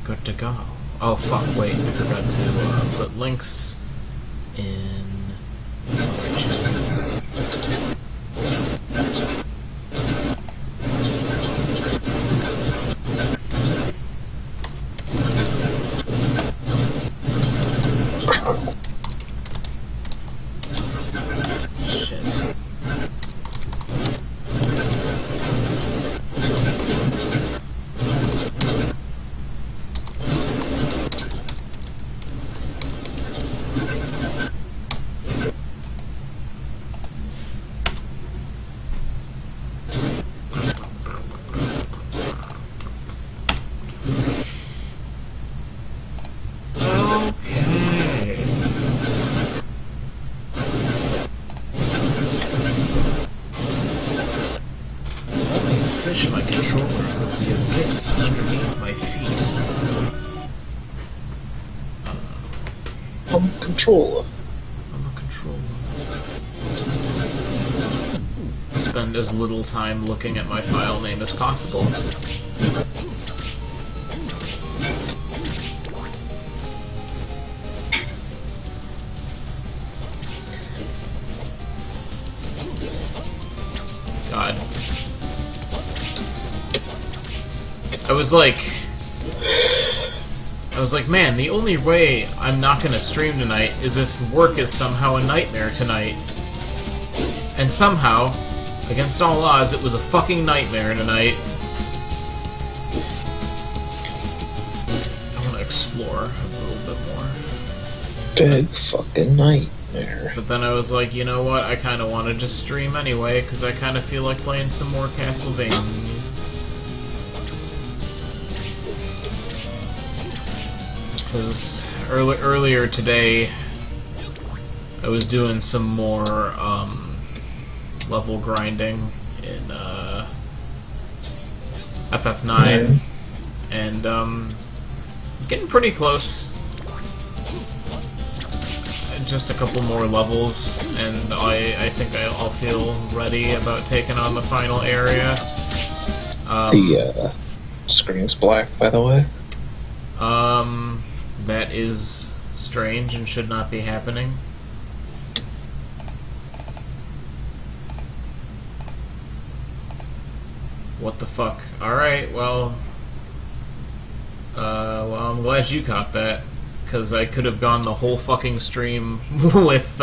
Good to go. Oh fuck, wait, I forgot to put links in the chat. Shit. Fish my controller with the abyss underneath my feet. I'm a controller. I'm a controller. Spend as little time looking at my file name as possible. God. I was like, man, the only way I'm not gonna stream tonight is if work is somehow a nightmare tonight. And somehow, against all odds, it was a fucking nightmare tonight. I wanna explore a little bit more. Big fucking nightmare. But then I was like, you know what, I kinda wanna just stream anyway, because I kinda feel like playing some more Castlevania. Because earlier today, I was doing some more level grinding in FF9, and getting pretty close. Just a couple more levels, and I think I'll feel ready about taking on the final area. The screen's black, by the way. That is strange and should not be happening. What the fuck? Alright, well, I'm glad you caught that, because I could have gone the whole fucking stream with,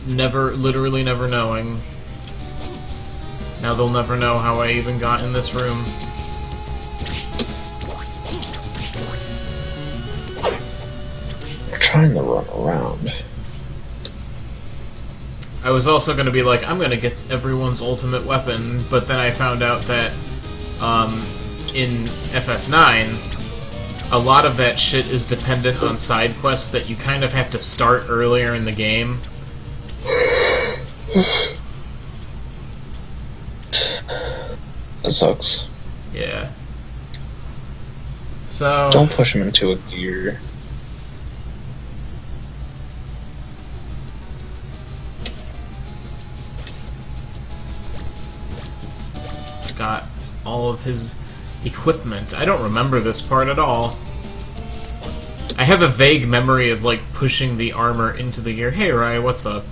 literally never knowing. Now they'll never know how I even got in this room. I'm trying to run around. I was also going to be like, I'm going to get everyone's ultimate weapon, but then I found out that in FF9, a lot of that shit is dependent on side quests that you kind of have to start earlier in the game. That sucks. Yeah. So... Don't push him into a gear. Got all of his equipment. I don't remember this part at all. I have a vague memory of, like, pushing the armor into the gear. Hey, Rai, what's up?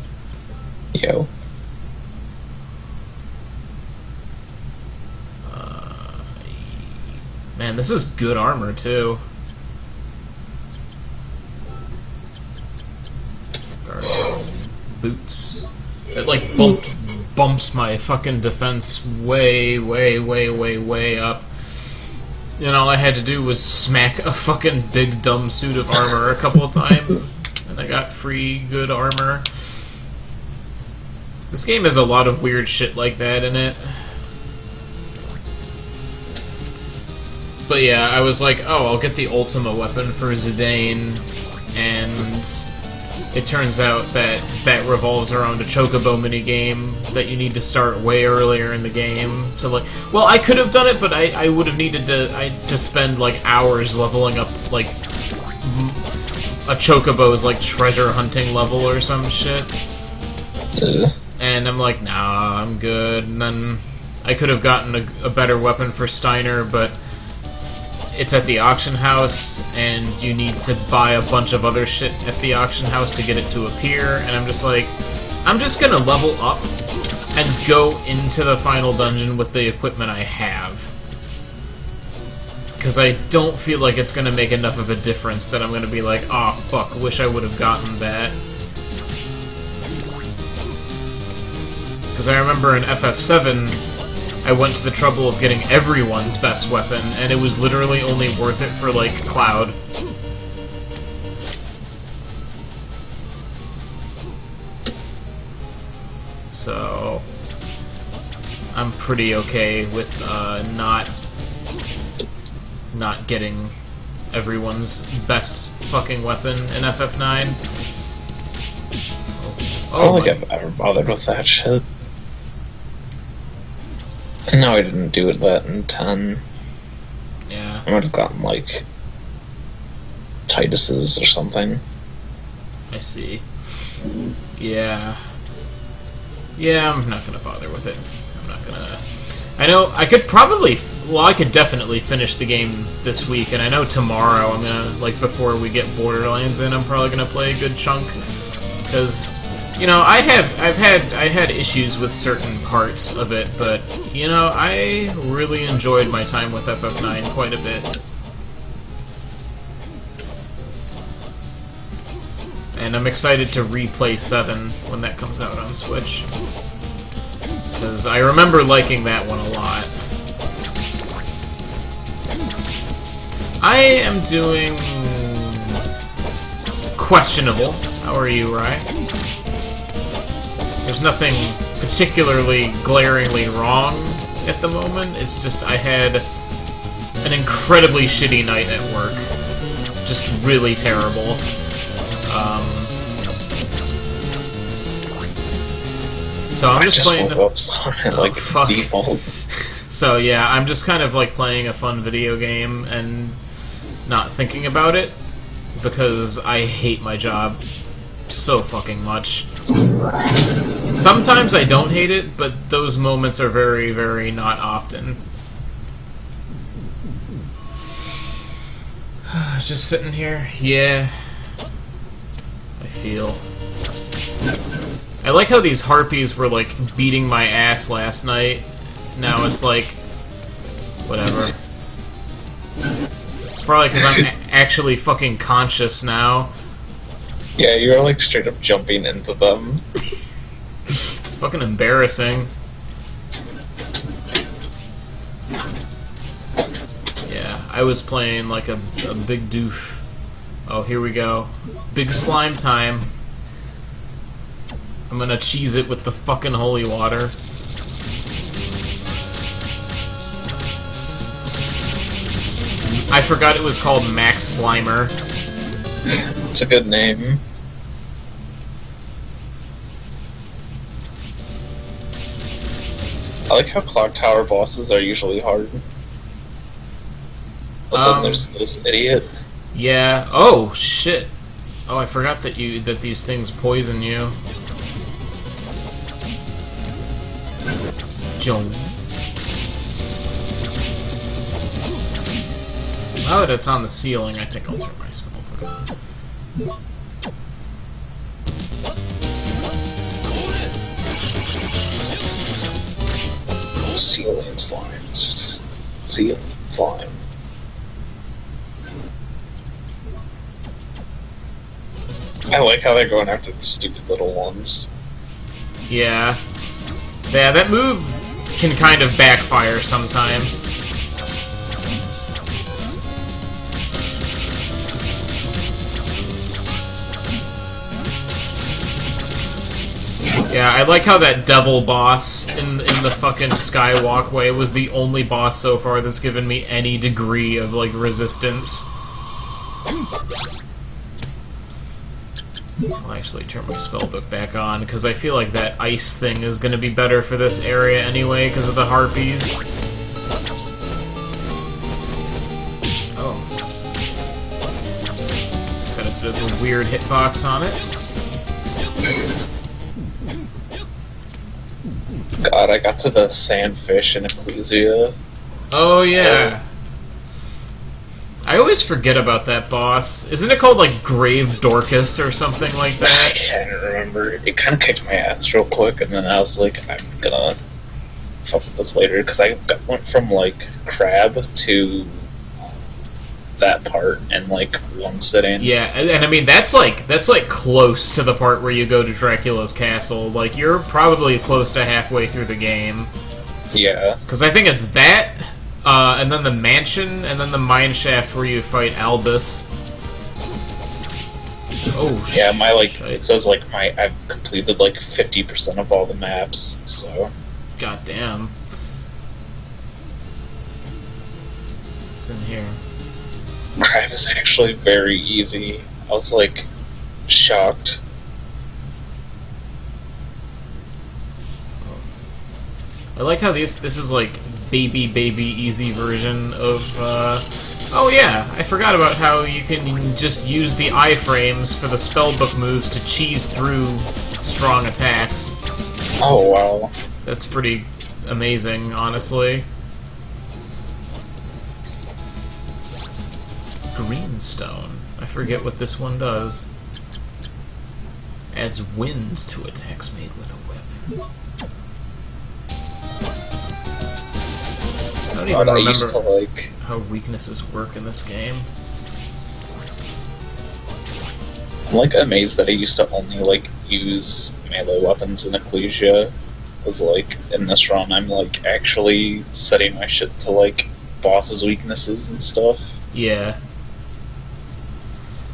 Yo. Man, this is good armor, too. Guard boots. It, like, bumps my fucking defense way up. And all I had to do was smack a fucking big dumb suit of armor a couple of times, and I got free good armor. This game has a lot of weird shit like that in it. But yeah, I was like, oh, I'll get the Ultima weapon for Zidane, and it turns out that that revolves around a chocobo minigame that you need to start way earlier in the game to, like... Well, I could have done it, but I would have needed to spend, like, hours leveling up, like, a chocobo's, like, treasure hunting level or some shit. And I'm like, nah, I'm good. And then I could have gotten a better weapon for Steiner, but it's at the auction house, and you need to buy a bunch of other shit at the auction house to get it to appear, and I'm just like, I'm just gonna level up and go into the final dungeon with the equipment I have. Because I don't feel like it's gonna make enough of a difference that I'm gonna be like, oh fuck, wish I would have gotten that. Because I remember in FF7, I went to the trouble of getting everyone's best weapon, and it was literally only worth it for, like, Cloud. So I'm pretty okay with not getting everyone's best fucking weapon in FF9. I don't think I've ever bothered with that shit. No, I didn't do it that in 10. Yeah. I might have gotten, like, Titus's or something. I see. Yeah. Yeah, I'm not gonna bother with it. I'm not gonna... I know, I could probably... Well, I could definitely finish the game this week, and I know tomorrow I'm gonna, like, before we get Borderlands in, I'm probably gonna play a good chunk. Because... You know, I had issues with certain parts of it, but, you know, I really enjoyed my time with FF9 quite a bit. And I'm excited to replay 7 when that comes out on Switch. Because I remember liking that one a lot. I am doing... questionable. How are you, Rye? There's nothing particularly glaringly wrong at the moment. It's just I had an incredibly shitty night at work. Just really terrible. So I'm just playing... woke up, sorry, like, fuck. default. So yeah, I'm just kind of like playing a fun video game and not thinking about it because I hate my job so fucking much. Sometimes I don't hate it, but those moments are very, very not often. Just sitting here, yeah. I feel. I like how these harpies were like beating my ass last night. Now it's like, whatever. It's probably because I'm actually fucking conscious now. Yeah, you're like straight up jumping into them. It's fucking embarrassing. Yeah, I was playing like a big doof. Oh, here we go. Big slime time. I'm gonna cheese it with the fucking holy water. I forgot it was called Max Slimer. It's a good name. I like how clock tower bosses are usually hard. But then there's this idiot. Yeah. Oh shit. Oh, I forgot that these things poison you. Joan. Now that it's on the ceiling, I think I'll turn my spellbook on. Ceiling slime. Ceiling slime. I like how they're going after the stupid little ones. Yeah. Yeah, that move can kind of backfire sometimes. Yeah, I like how that devil boss in the fucking Sky Walkway was the only boss so far that's given me any degree of, like, resistance. I'll actually turn my spellbook back on, because I feel like that ice thing is going to be better for this area anyway, because of the harpies. Oh. It's got a bit of a weird hitbox on it. God, I got to the sandfish in Ecclesia. Oh yeah. I always forget about that boss. Isn't it called like Grave Dorcas or something like I that? can't remember. It kind of kicked my ass real quick, and then I was like, I'm gonna fuck with this later, because went from, like, crab to that part in, like, one sitting. Yeah, and I mean that's like close to the part where you go to Dracula's castle. Like you're probably close to halfway through the game. Yeah. Because I think it's that, and then the mansion, and then the mine shaft where you fight Albus. Oh shit. Yeah, it says, like, I've completed, like, 50% of all the maps, so... God damn. What's in here? Crab is actually very easy. I was, like, shocked. I like how this is like baby easy version of oh yeah, I forgot about how you can just use the iframes for the spellbook moves to cheese through strong attacks. Oh wow. That's pretty amazing, honestly. Greenstone. I forget what this one does. Adds wind to attacks made with a whip. I don't even I remember used to, like... how weaknesses work in this game. I'm, like, amazed that I used to only, like, use melee weapons in Ecclesia. Because, like, in this run, I'm, like, actually setting my shit to, like, bosses' weaknesses and stuff. Yeah.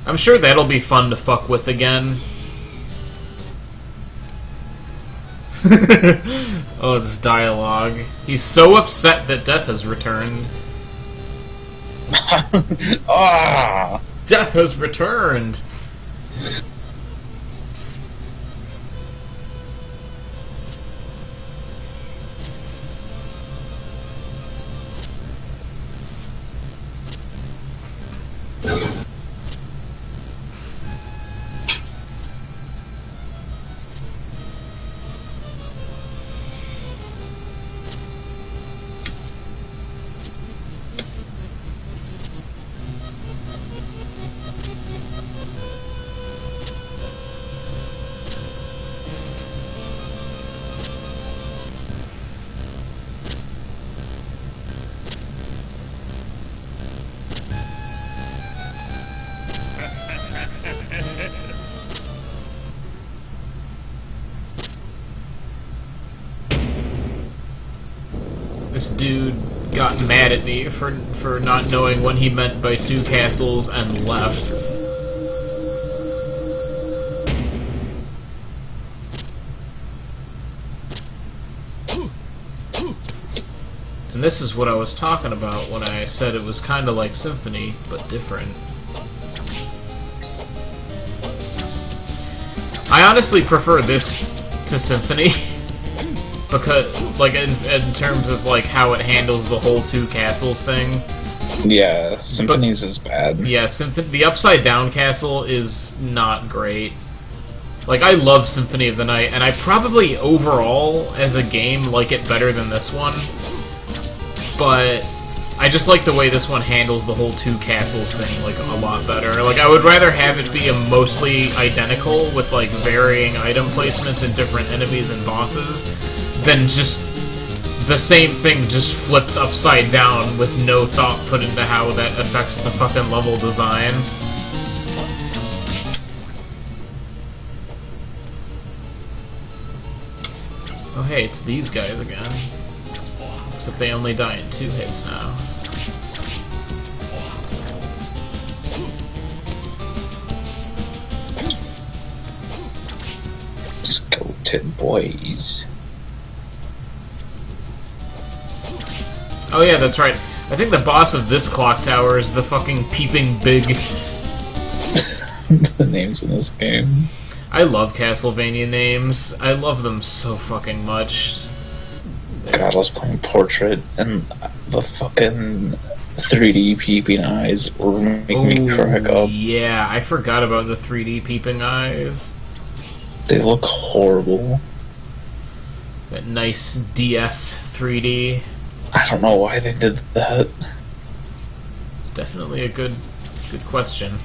I'm sure that'll be fun to fuck with again. Oh, this dialogue. He's so upset that Death has returned. Ah! Death has returned! This dude got mad at me for not knowing what he meant by 2 castles and left. And this is what I was talking about when I said it was kind of like Symphony, but different. I honestly prefer this to Symphony. Because, like, in terms of, like, how it handles the whole 2 castles thing. Yeah, Symphony's is bad. Yeah, the Upside Down Castle is not great. Like, I love Symphony of the Night, and I probably, overall, as a game, like it better than this one. But I just like the way this one handles the whole 2 castles thing, like, a lot better. Like, I would rather have it be a mostly identical, with, like, varying item placements and different enemies and bosses, than just the same thing just flipped upside down with no thought put into how that affects the fucking level design. Oh hey, it's these guys again. Except they only die in 2 hits now. Let's go to boys. Oh yeah, that's right. I think the boss of this clock tower is the fucking Peeping Big. The names in this game. I love Castlevania names. I love them so fucking much. God, I was playing Portrait, and the fucking 3D peeping eyes were making me crack up. Yeah, I forgot about the 3D peeping eyes. They look horrible. That nice DS 3D. I don't know why they did that. It's definitely a good question.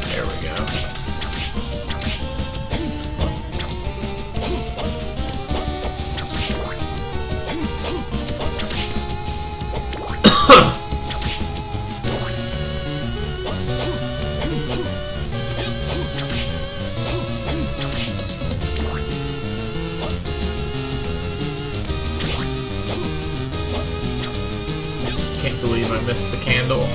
There we go. Can't believe I missed the candle.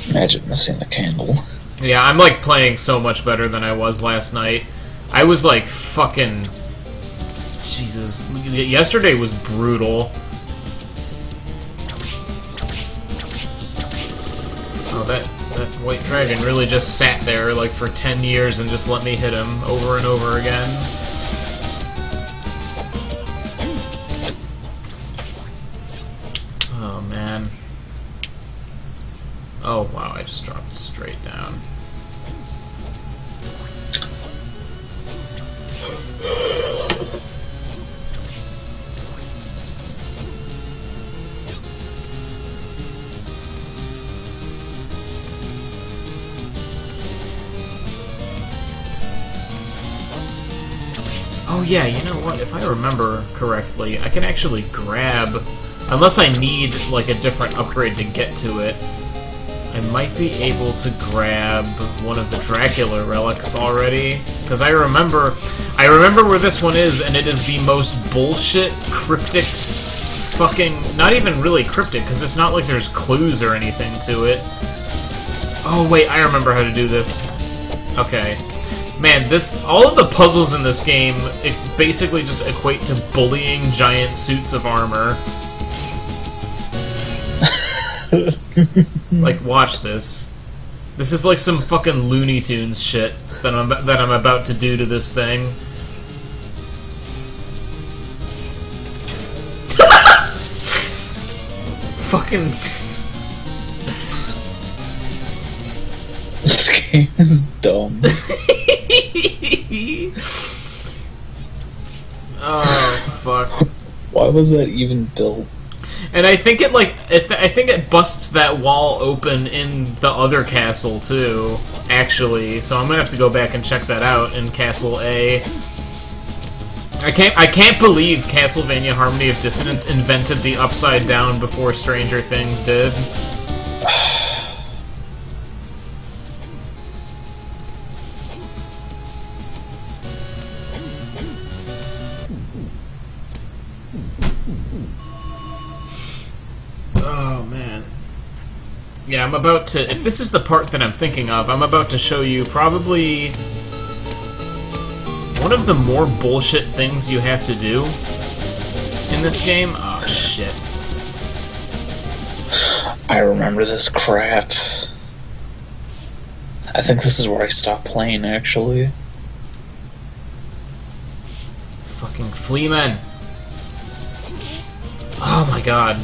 Imagine missing the candle. Yeah, I'm like playing so much better than I was last night. I was like fucking... Jesus. Yesterday was brutal. Oh, that white dragon really just sat there like for 10 years and just let me hit him over and over again. Oh, man. Oh, wow, I just dropped straight down. Oh yeah, you know what? If I remember correctly, I can actually grab... Unless I need, like, a different upgrade to get to it, I might be able to grab one of the Dracula relics already. Because I remember where this one is, and it is the most bullshit, cryptic, fucking... Not even really cryptic, because it's not like there's clues or anything to it. Oh wait, I remember how to do this. Okay. Man, all of the puzzles in this game basically just equate to bullying giant suits of armor. Like, watch this. This is like some fucking Looney Tunes shit that I'm about to do to this thing. Fucking... This game is dumb. Oh, fuck. Why was that even built? And I think I think it busts that wall open in the other castle too, actually. So I'm gonna have to go back and check that out in Castle A. I can't believe Castlevania Harmony of Dissonance invented the upside down before Stranger Things did. Oh, man. Yeah, I'm about to... If this is the part that I'm thinking of, I'm about to show you probably one of the more bullshit things you have to do in this game. Oh, shit. I remember this crap. I think this is where I stopped playing, actually. Fucking Fleamen. Oh my god.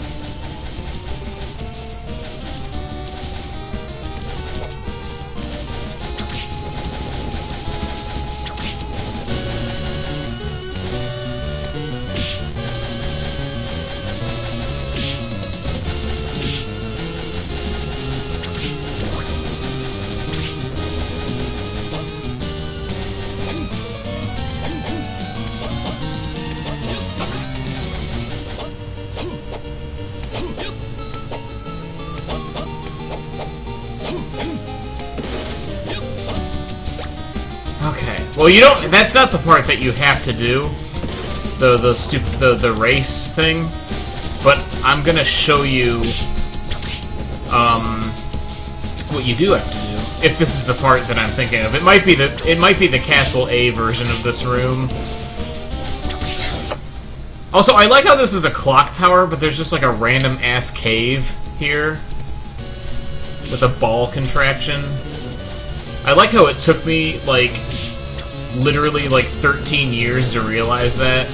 Okay. Well, you don't. That's not the part that you have to do. The race thing. But I'm gonna show you what you do have to do. If this is the part that I'm thinking of, it might be the Castle A version of this room. Also, I like how this is a clock tower, but there's just like a random ass cave here with a ball contraction. I like how it took me, like, literally, like, 13 years to realize that.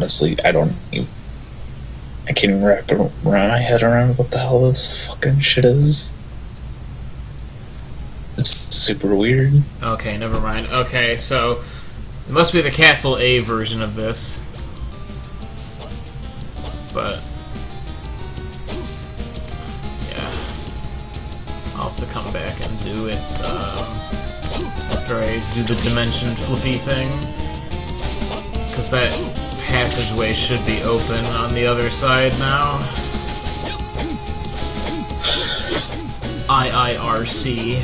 honestly, I can't even wrap my head around what the hell this fucking shit is. It's super weird. Okay, never mind. Okay, so it must be the Castle A version of this. But yeah, I'll have to come back and do it after I do the dimension flippy thing, because that passageway should be open on the other side now. IIRC.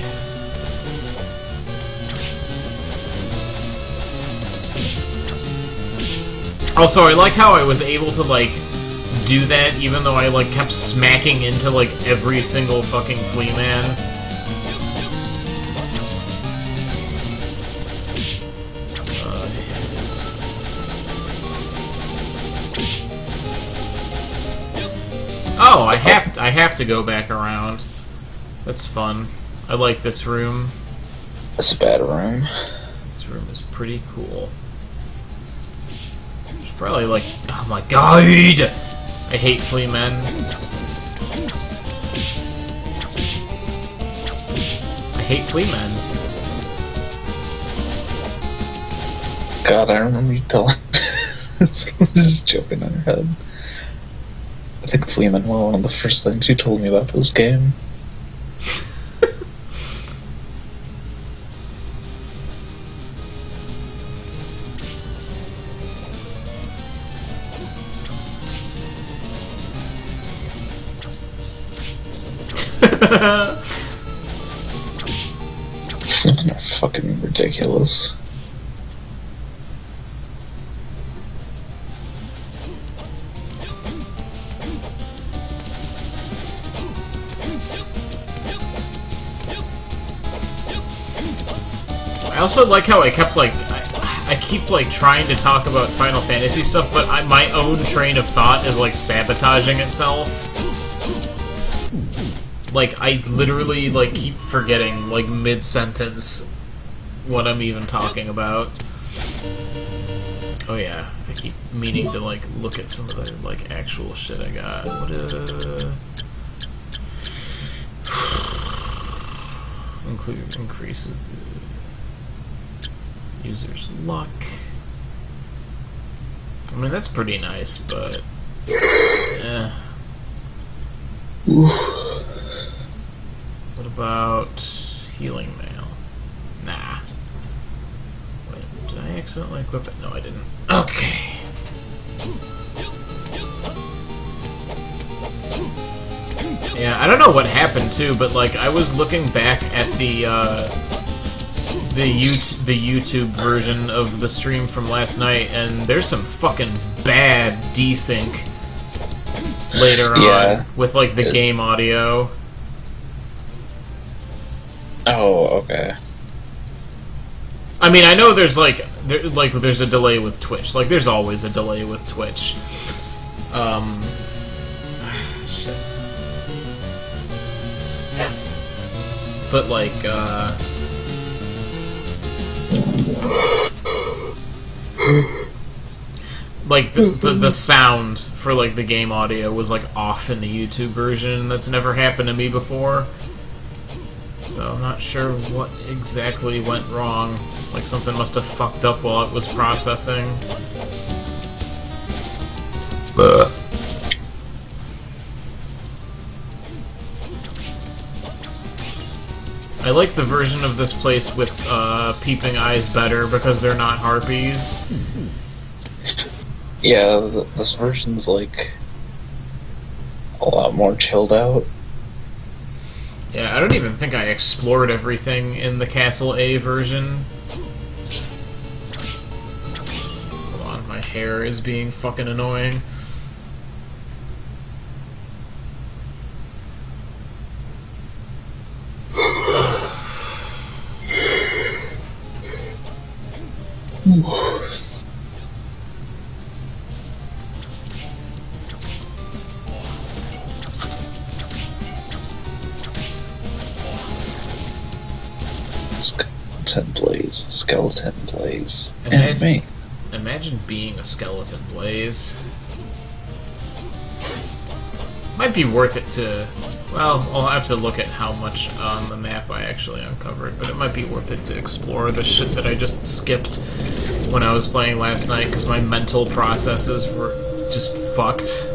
Also, I like how I was able to, like, do that even though I, like, kept smacking into, like, every single fucking flea man. Oh, I have to go back around. That's fun. I like this room. It's a bad room. This room is pretty cool. It's probably like, oh my god! I hate flea men. I hate flea men. God, I remember you telling this is jumping on your head. I think Fleeman were one of the first things you told me about this game. Fleeman are fucking ridiculous. I also like how I kept, like, I keep, like, trying to talk about Final Fantasy stuff, but my own train of thought is, like, sabotaging itself. Like, I literally, like, keep forgetting, like, mid-sentence what I'm even talking about. Oh yeah, I keep meaning to, like, look at some of the, like, actual shit I got. What increases the user's luck. I mean, that's pretty nice, but yeah. What about healing mail? Nah. Wait, did I accidentally equip it? No, I didn't. Okay. Yeah, I don't know what happened too, but like I was looking back at the YouTube version of the stream from last night, and there's some fucking bad desync later on with like the game audio. Oh, okay. I mean, I know there's there's a delay with Twitch. Like, there's always a delay with Twitch. Shit. But like, like the sound for like the game audio was like off in the YouTube version. That's never happened to me before. So I'm not sure what exactly went wrong. Like something must have fucked up while it was processing. I like the version of this place with peeping eyes better because they're not harpies. Yeah, this version's like a lot more chilled out. Yeah, I don't even think I explored everything in the Castle A version. Hold on, my hair is being fucking annoying. Skeleton plays, and me. imagine being a skeleton blaze. Might be worth it to... Well, I'll have to look at how much on the map I actually uncovered, but it might be worth it to explore the shit that I just skipped when I was playing last night, because my mental processes were just fucked.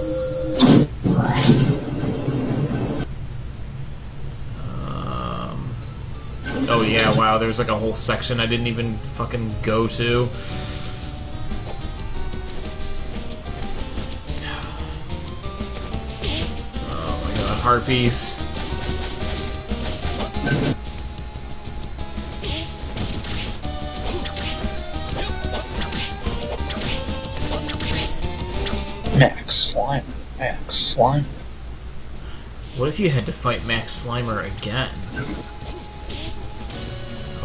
Oh yeah, wow, there's like a whole section I didn't even fucking go to. Oh my god, harpies. Max Slime. Max Slime. What if you had to fight Max Slimer again?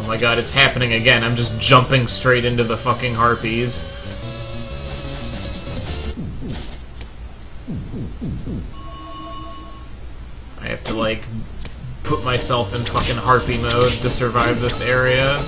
Oh my god, it's happening again. I'm just jumping straight into the fucking harpies. I have to, like, put myself in fucking harpy mode to survive this area.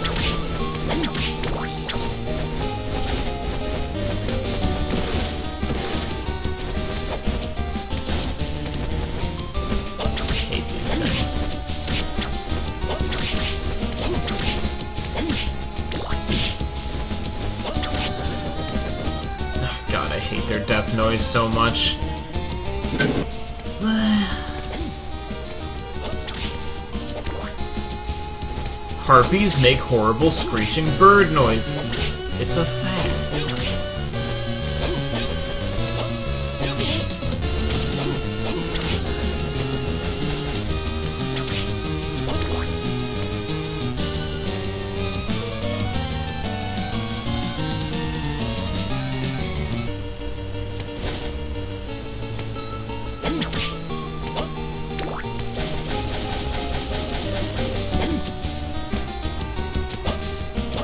Their death noise so much. Harpies make horrible screeching bird noises. It's a fact.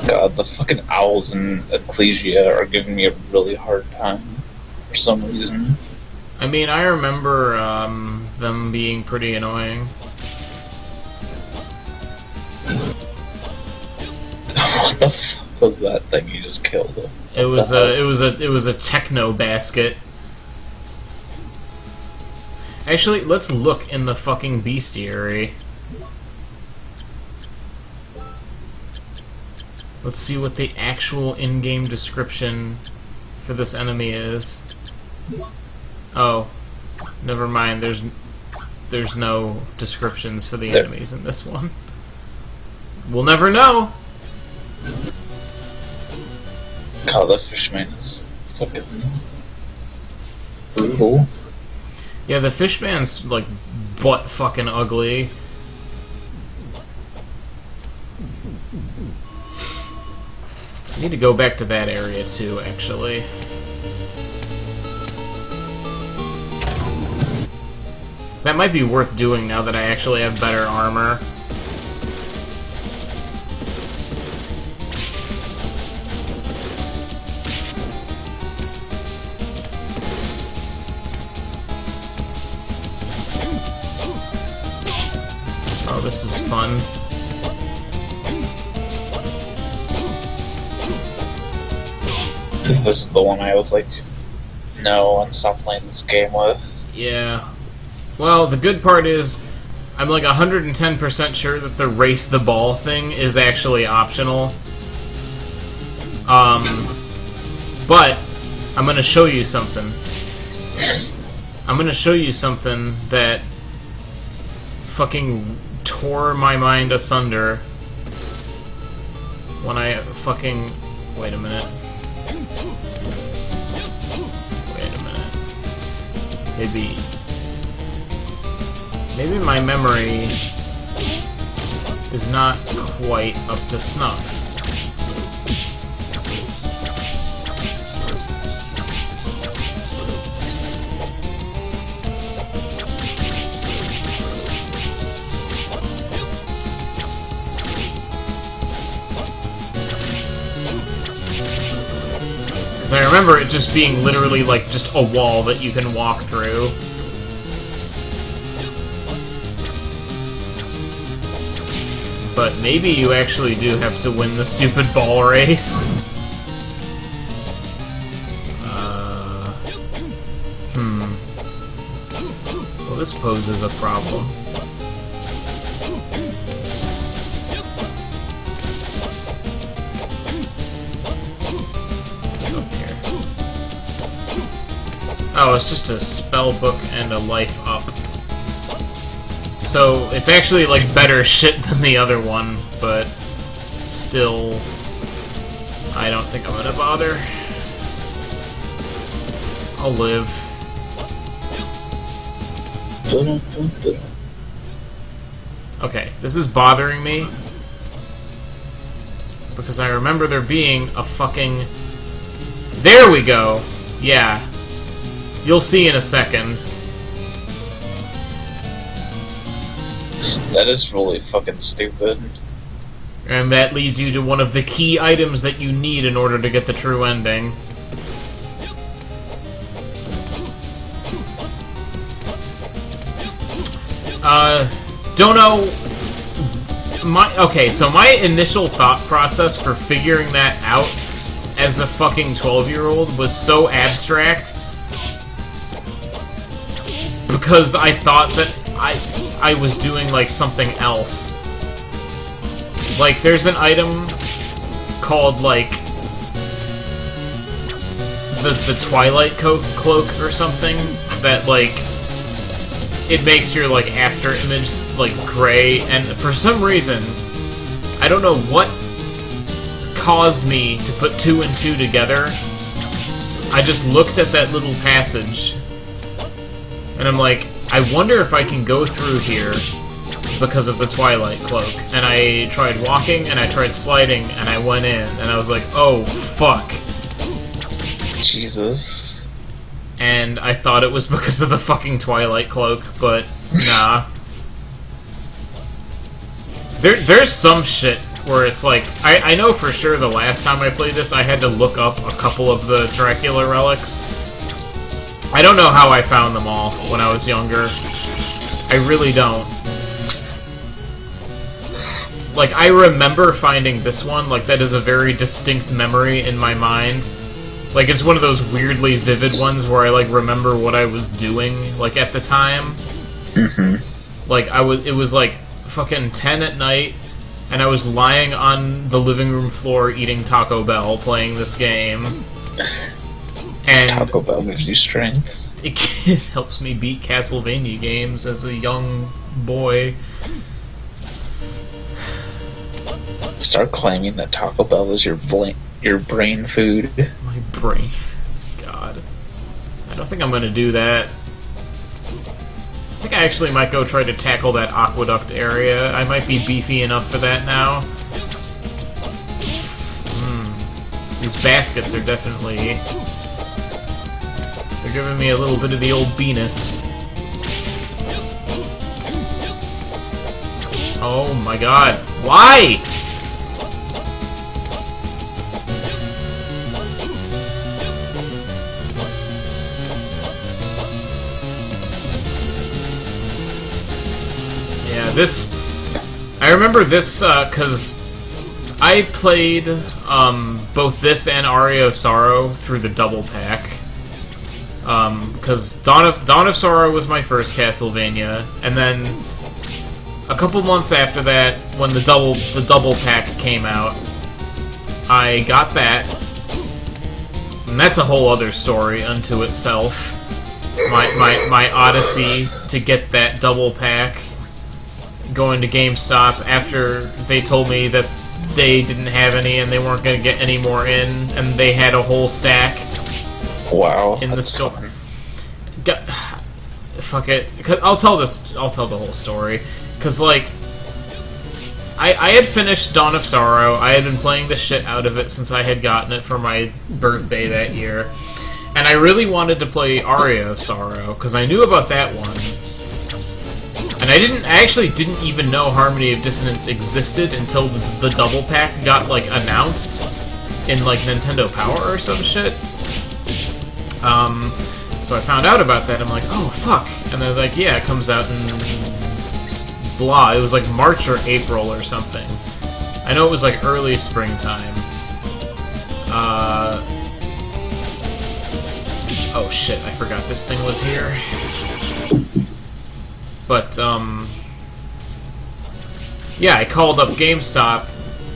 God, the fucking owls in Ecclesia are giving me a really hard time for some reason. I mean, I remember them being pretty annoying. What the fuck was that thing you just killed? It was a techno basket. Actually, let's look in the fucking bestiary. Let's see what the actual in-game description for this enemy is. Oh, never mind. There's no descriptions for the enemies in this one. We'll never know. God, the fishman is fucking brutal. Yeah, the fishman's like butt fucking ugly. I need to go back to that area too, actually. That might be worth doing now that I actually have better armor. Oh, this is fun. I think this is the one I was like, no, and stop playing this game with. Yeah. Well, the good part is, I'm like 110% sure that the race the ball thing is actually optional. But I'm gonna show you something. I'm gonna show you something that fucking tore my mind asunder when I fucking... Wait a minute. Maybe my memory is not quite up to snuff. Because I remember it just being literally like just a wall that you can walk through. But maybe you actually do have to win the stupid ball race. this poses a problem. Up here. Oh, it's just a spell book and a life up. So, it's actually, like, better shit than the other one, but still, I don't think I'm gonna bother. I'll live. Okay, this is bothering me because I remember there being a fucking... There we go! Yeah. You'll see in a second. That is really fucking stupid. And that leads you to one of the key items that you need in order to get the true ending. Don't know... Okay, so my initial thought process for figuring that out as a fucking 12-year-old was so abstract because I thought that I was doing, like, something else. Like, there's an item called, like, the Twilight Cloak or something that, like, it makes your, like, after image, like, gray, and for some reason, I don't know what caused me to put 2 and 2 together. I just looked at that little passage, and I'm like, I wonder if I can go through here because of the Twilight Cloak. And I tried walking, and I tried sliding, and I went in, and I was like, oh, fuck. Jesus. And I thought it was because of the fucking Twilight Cloak, but nah. There's some shit where it's like, I know for sure the last time I played this, I had to look up a couple of the Dracula relics. I don't know how I found them all when I was younger. I really don't. Like, I remember finding this one, like, that is a very distinct memory in my mind. Like, it's one of those weirdly vivid ones where I, like, remember what I was doing, like, at the time. Mm-hmm. Like, it was, like, fucking 10 at night, and I was lying on the living room floor eating Taco Bell, playing this game. And Taco Bell gives you strength. It helps me beat Castlevania games as a young boy. Start claiming that Taco Bell is your brain food. My brain. God. I don't think I'm gonna do that. I think I actually might go try to tackle that aqueduct area. I might be beefy enough for that now. These baskets are definitely... They're giving me a little bit of the old Venus. Oh my god. Why?! Yeah, this... I remember this, because I played, both this and Aria of Sorrow through the double pack. Because Dawn of Sorrow was my first Castlevania, and then a couple months after that, when the double pack came out, I got that, and that's a whole other story unto itself. My odyssey to get that double pack, going to GameStop after they told me that they didn't have any and they weren't going to get any more in, and they had a whole stack. Wow. In the store. Fuck it. I'll tell the whole story. Because, like, I had finished Dawn of Sorrow. I had been playing the shit out of it since I had gotten it for my birthday that year. And I really wanted to play Aria of Sorrow, because I knew about that one. And I actually didn't even know Harmony of Dissonance existed until the double pack got, like, announced in, like, Nintendo Power or some shit. So I found out about that, I'm like, oh, fuck. And they're like, yeah, it comes out in blah. It was like March or April or something. I know it was like early springtime. Oh shit, I forgot this thing was here. But, yeah, I called up GameStop,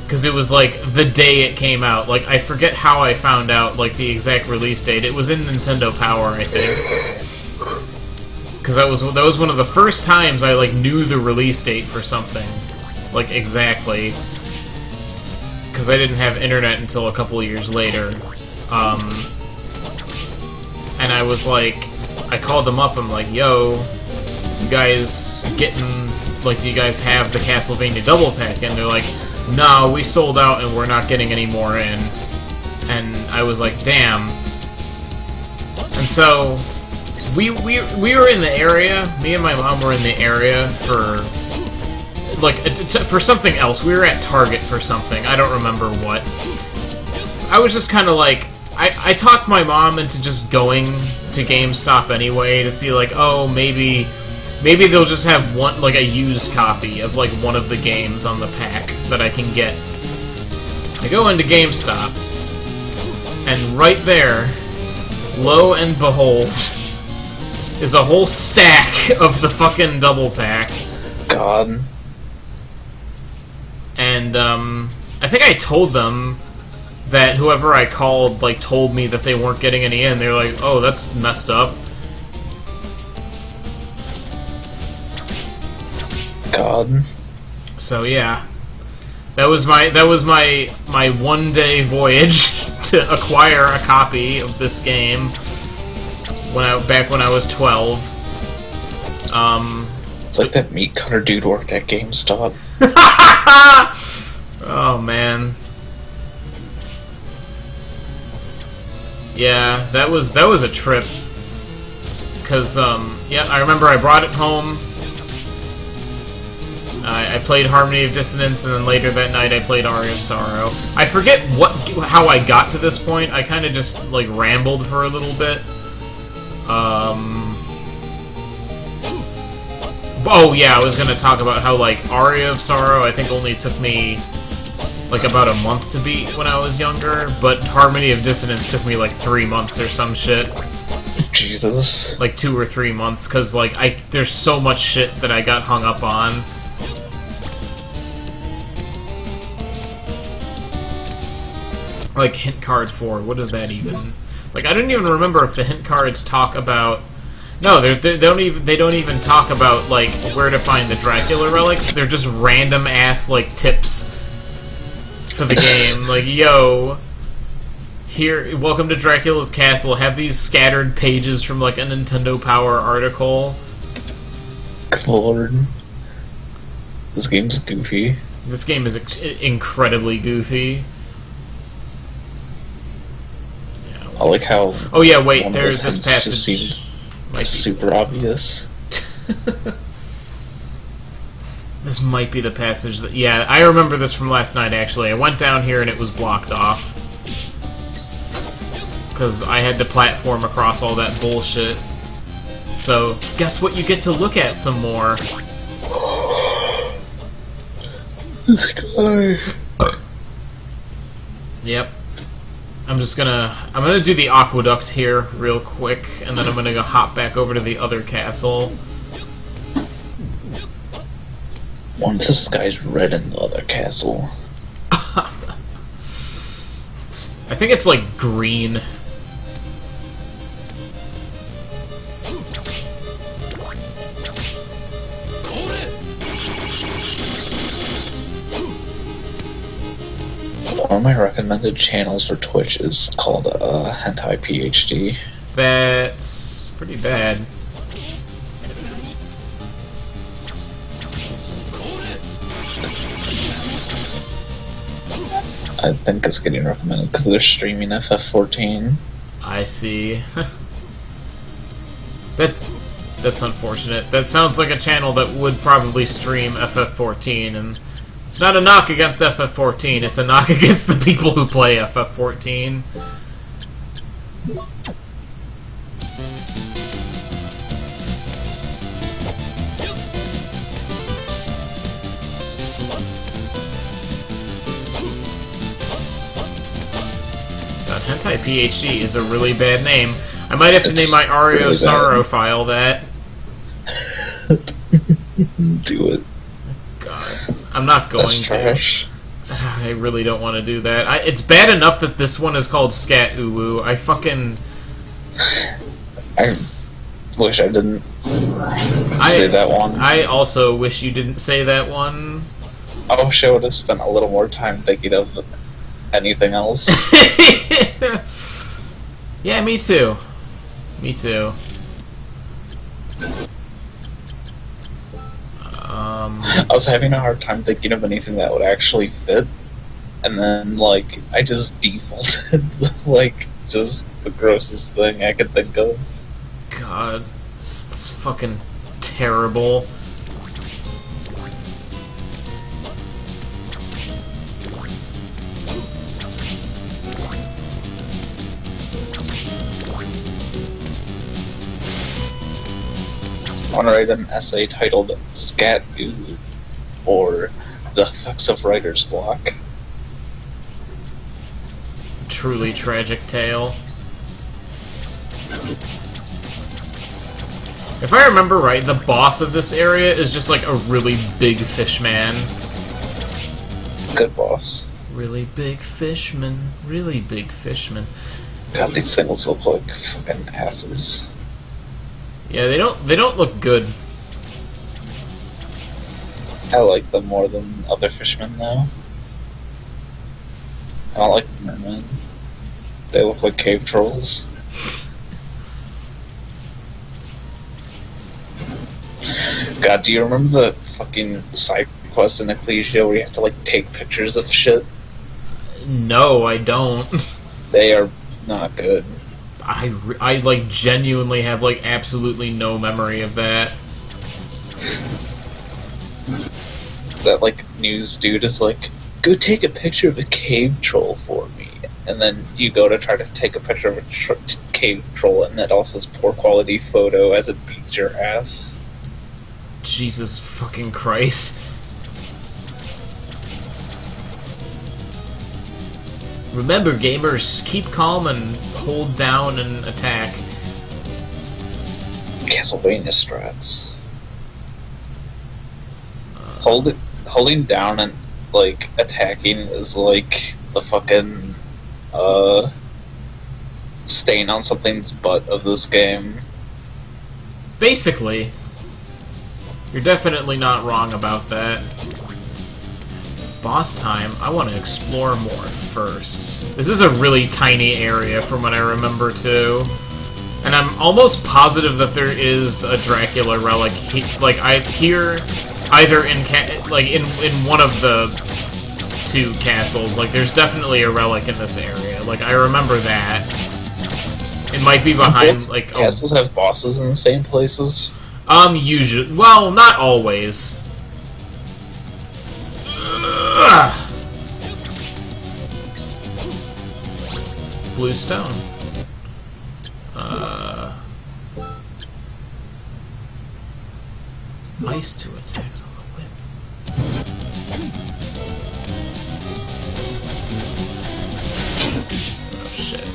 because it was, like, the day it came out. Like, I forget how I found out, like, the exact release date. It was in Nintendo Power, I think. Because that was one of the first times I, like, knew the release date for something. Like, exactly. Because I didn't have internet until a couple of years later. And I was like, I called them up, I'm like, yo, you guys getting, like, do you guys have the Castlevania double pack? And they're like, no, we sold out and we're not getting any more in. And I was like, damn. And so, we were in the area, me and my mom were in the area for, like, for something else. We were at Target for something, I don't remember what. I was just kind of like, I talked my mom into just going to GameStop anyway to see, like, oh, maybe they'll just have one, like, a used copy of, like, one of the games on the pack that I can get. I go into GameStop, and right there, lo and behold, is a whole stack of the fucking double pack. God. And, I think I told them that whoever I called, like, told me that they weren't getting any in. They were like, oh, that's messed up. God. So, yeah. That was my one-day voyage to acquire a copy of this game back when I was 12. It's like that meat cutter dude worked at GameStop. Oh, man. Yeah, that was a trip. Cause yeah, I remember I brought it home. I played Harmony of Dissonance, and then later that night I played Aria of Sorrow. I forget how I got to this point. I kind of just, like, rambled for a little bit. Oh yeah, I was gonna talk about how, like, Aria of Sorrow I think only took me, like, about a month to beat when I was younger, but Harmony of Dissonance took me, like, 3 months or some shit. Jesus. Like, 2 or 3 months, because, like, there's so much shit that I got hung up on. Like, hint card 4, what is that even? Like, I don't even remember if the hint cards talk about... No, they don't even talk about, like, where to find the Dracula relics. They're just random-ass, like, tips for the game. Like, yo, here, welcome to Dracula's Castle. Have these scattered pages from, like, a Nintendo Power article. Good lord. This game's goofy. This game is incredibly goofy. Yeah, I like how... Oh yeah, wait, there's this passage. Just seemed super obvious. This might be the passage that... Yeah, I remember this from last night, actually. I went down here and it was blocked off. Because I had to platform across all that bullshit. So, guess what you get to look at some more? This guy... Yep. I'm gonna do the aqueduct here real quick, and then I'm gonna go hop back over to the other castle. One of this guy's red in the other castle. I think it's like green. One of my recommended channels for Twitch is called Hentai Pt.2. That's pretty bad. I think it's getting recommended because they're streaming FF14. I see. That's unfortunate. That sounds like a channel that would probably stream FF14, and it's not a knock against FF14, it's a knock against the people who play FF14. Hentai PhD is a really bad name. I might have to name my Aria of Sorrow file that. Do it. God, I'm not going That's to. trash. I really don't want to do that. It's bad enough that this one is called Scat Uwu. I fucking... I wish I didn't say that one. I also wish you didn't say that one. I wish I would have spent a little more time thinking of anything else. Yeah, me too. Me too. I was having a hard time thinking of anything that would actually fit, and then, like, I just defaulted, like, just the grossest thing I could think of. God, it's fucking terrible. I want to write an essay titled Scat Goo, or The Effects of Writer's Block. Truly tragic tale. If I remember right, the boss of this area is just like a really big fish man. Good boss. Really big fishman. Really big fishman. God, these things look like fucking asses. Yeah, they don't look good. I like them more than other fishermen, though. I don't like mermen. They look like cave trolls. God, do you remember the fucking side quest in Ecclesia where you have to, like, take pictures of shit? No, I don't. They are not good. I like genuinely have like absolutely no memory of that. That, like, news dude is like, go take a picture of a cave troll for me. And then you go to try to take a picture of a cave troll, and that also says poor quality photo as it beats your ass. Jesus fucking Christ. Remember, gamers, keep calm and hold down and attack. Castlevania strats. Holding down and, like, attacking is like the fucking stain on something's butt of this game. Basically. You're definitely not wrong about that. Boss time, I want to explore more first. This is a really tiny area from what I remember too. And I'm almost positive that there is a Dracula relic I hear either in in one of the two castles. Like there's definitely a relic in this area. Like I remember that. It might be behind like castles have bosses in the same places. Usually, well, not always. Blue stone. Ice to attacks on the whip. Oh shit.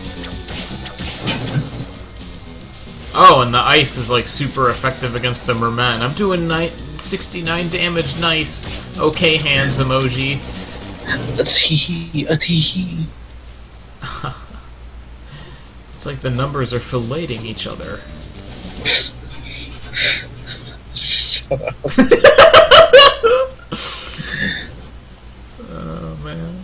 Oh, and the ice is like super effective against the merman. I'm doing 69 damage, nice. Okay, hands emoji. A tee. It's like the numbers are filleting each other. Shut up. Oh, man.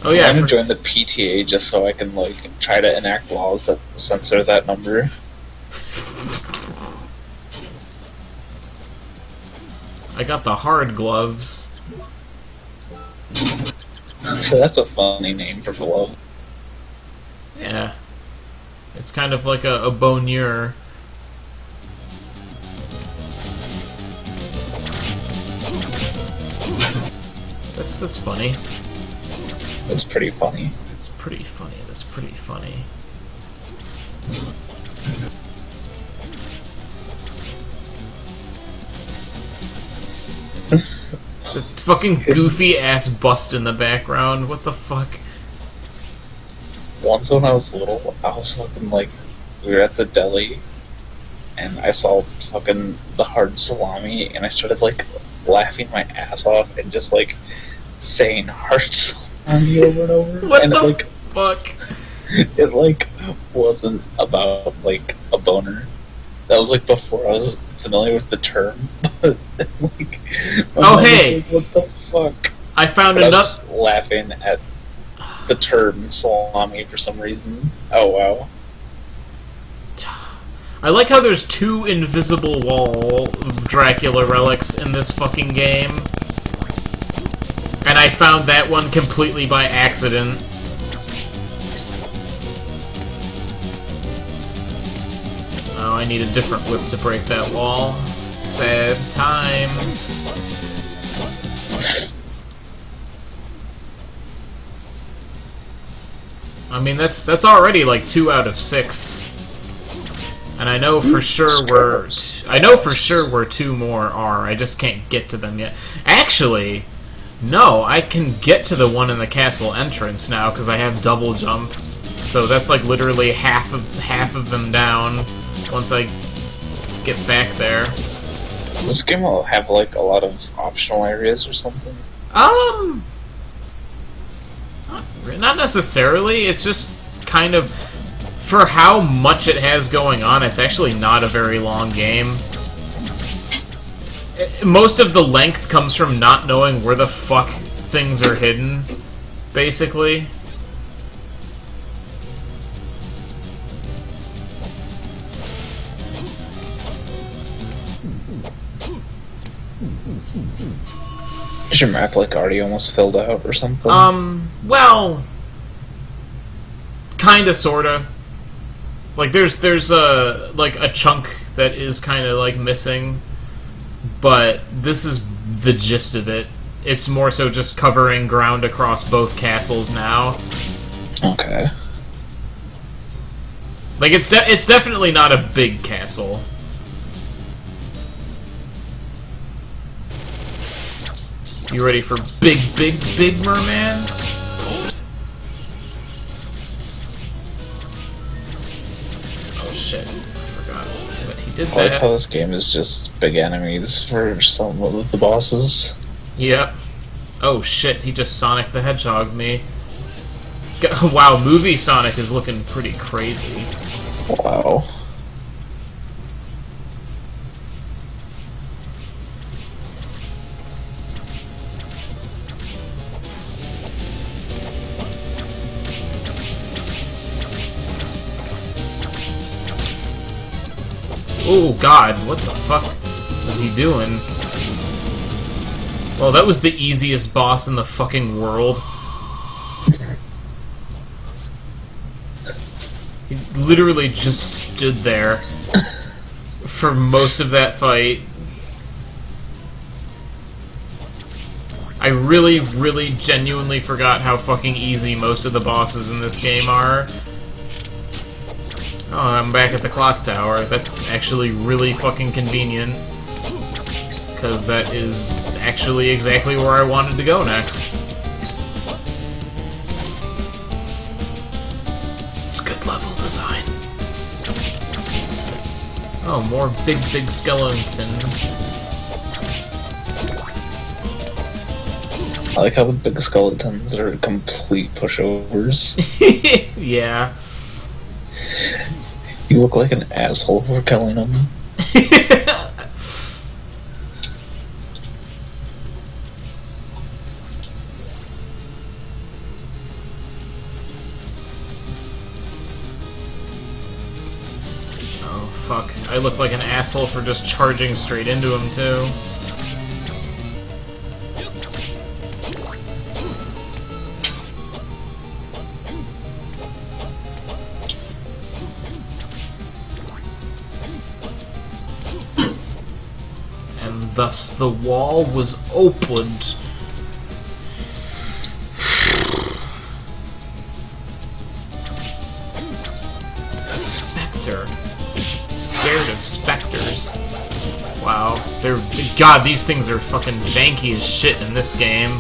Oh, yeah. I'm join the PTA just so I can, like, try to enact laws that censor that number. I got the hard gloves. That's a funny name for glove. Yeah. It's kind of like a bonnier. That's funny. It's pretty funny. It's pretty funny. That's pretty funny. The fucking goofy ass bust in the background. What the fuck? Once when I was little, I was fucking like, we were at the deli, and I saw fucking the hard salami, and I started like laughing my ass off and just like saying hard salami over and over. What and the it, like, fuck? it like wasn't about like a boner. That was like before I was familiar with the term. But like, my Oh, mom was hey! like, what the fuck? I found But I was another. just laughing at the term salami for some reason. Oh wow. I like how there's 2 invisible wall Dracula relics in this fucking game. And I found that one completely by accident. Oh, I need a different whip to break that wall. Sad times. I mean, that's already like 2 out of 6. And I know for sure where 2 more are. I just can't get to them yet. Actually, no, I can get to the one in the castle entrance now because I have double jump. So that's like literally half of them down once I get back there. This game will have like a lot of optional areas or something. Not necessarily. It's just kind of, for how much it has going on, it's actually not a very long game. Most of the length comes from not knowing where the fuck things are hidden, basically. Is your map like already almost filled out or something? Well, kinda, sorta. Like, there's like a chunk that is kind of like missing, but this is the gist of it. It's more so just covering ground across both castles now. Okay. Like, it's definitely not a big castle. You ready for big merman? Oh shit, I forgot that he did I like that. how this game is just big enemies for some of the bosses. Yep. Oh shit, he just Sonic the Hedgehog me. Wow, movie Sonic is looking pretty crazy. Wow. Oh god, what the fuck was he doing? Well, that was the easiest boss in the fucking world. He literally just stood there for most of that fight. I really genuinely forgot how fucking easy most of the bosses in this game are. Oh, I'm back at the clock tower. That's actually really fucking convenient. Because that is actually exactly where I wanted to go next. It's good level design. Oh, more big skeletons. I like how the big skeletons are complete pushovers. Yeah. You look like an asshole for killing them. Oh, fuck. I look like an asshole for just charging straight into him, too. And thus the wall was opened. Spectre. Scared of specters. Wow. God, these things are fucking janky as shit in this game.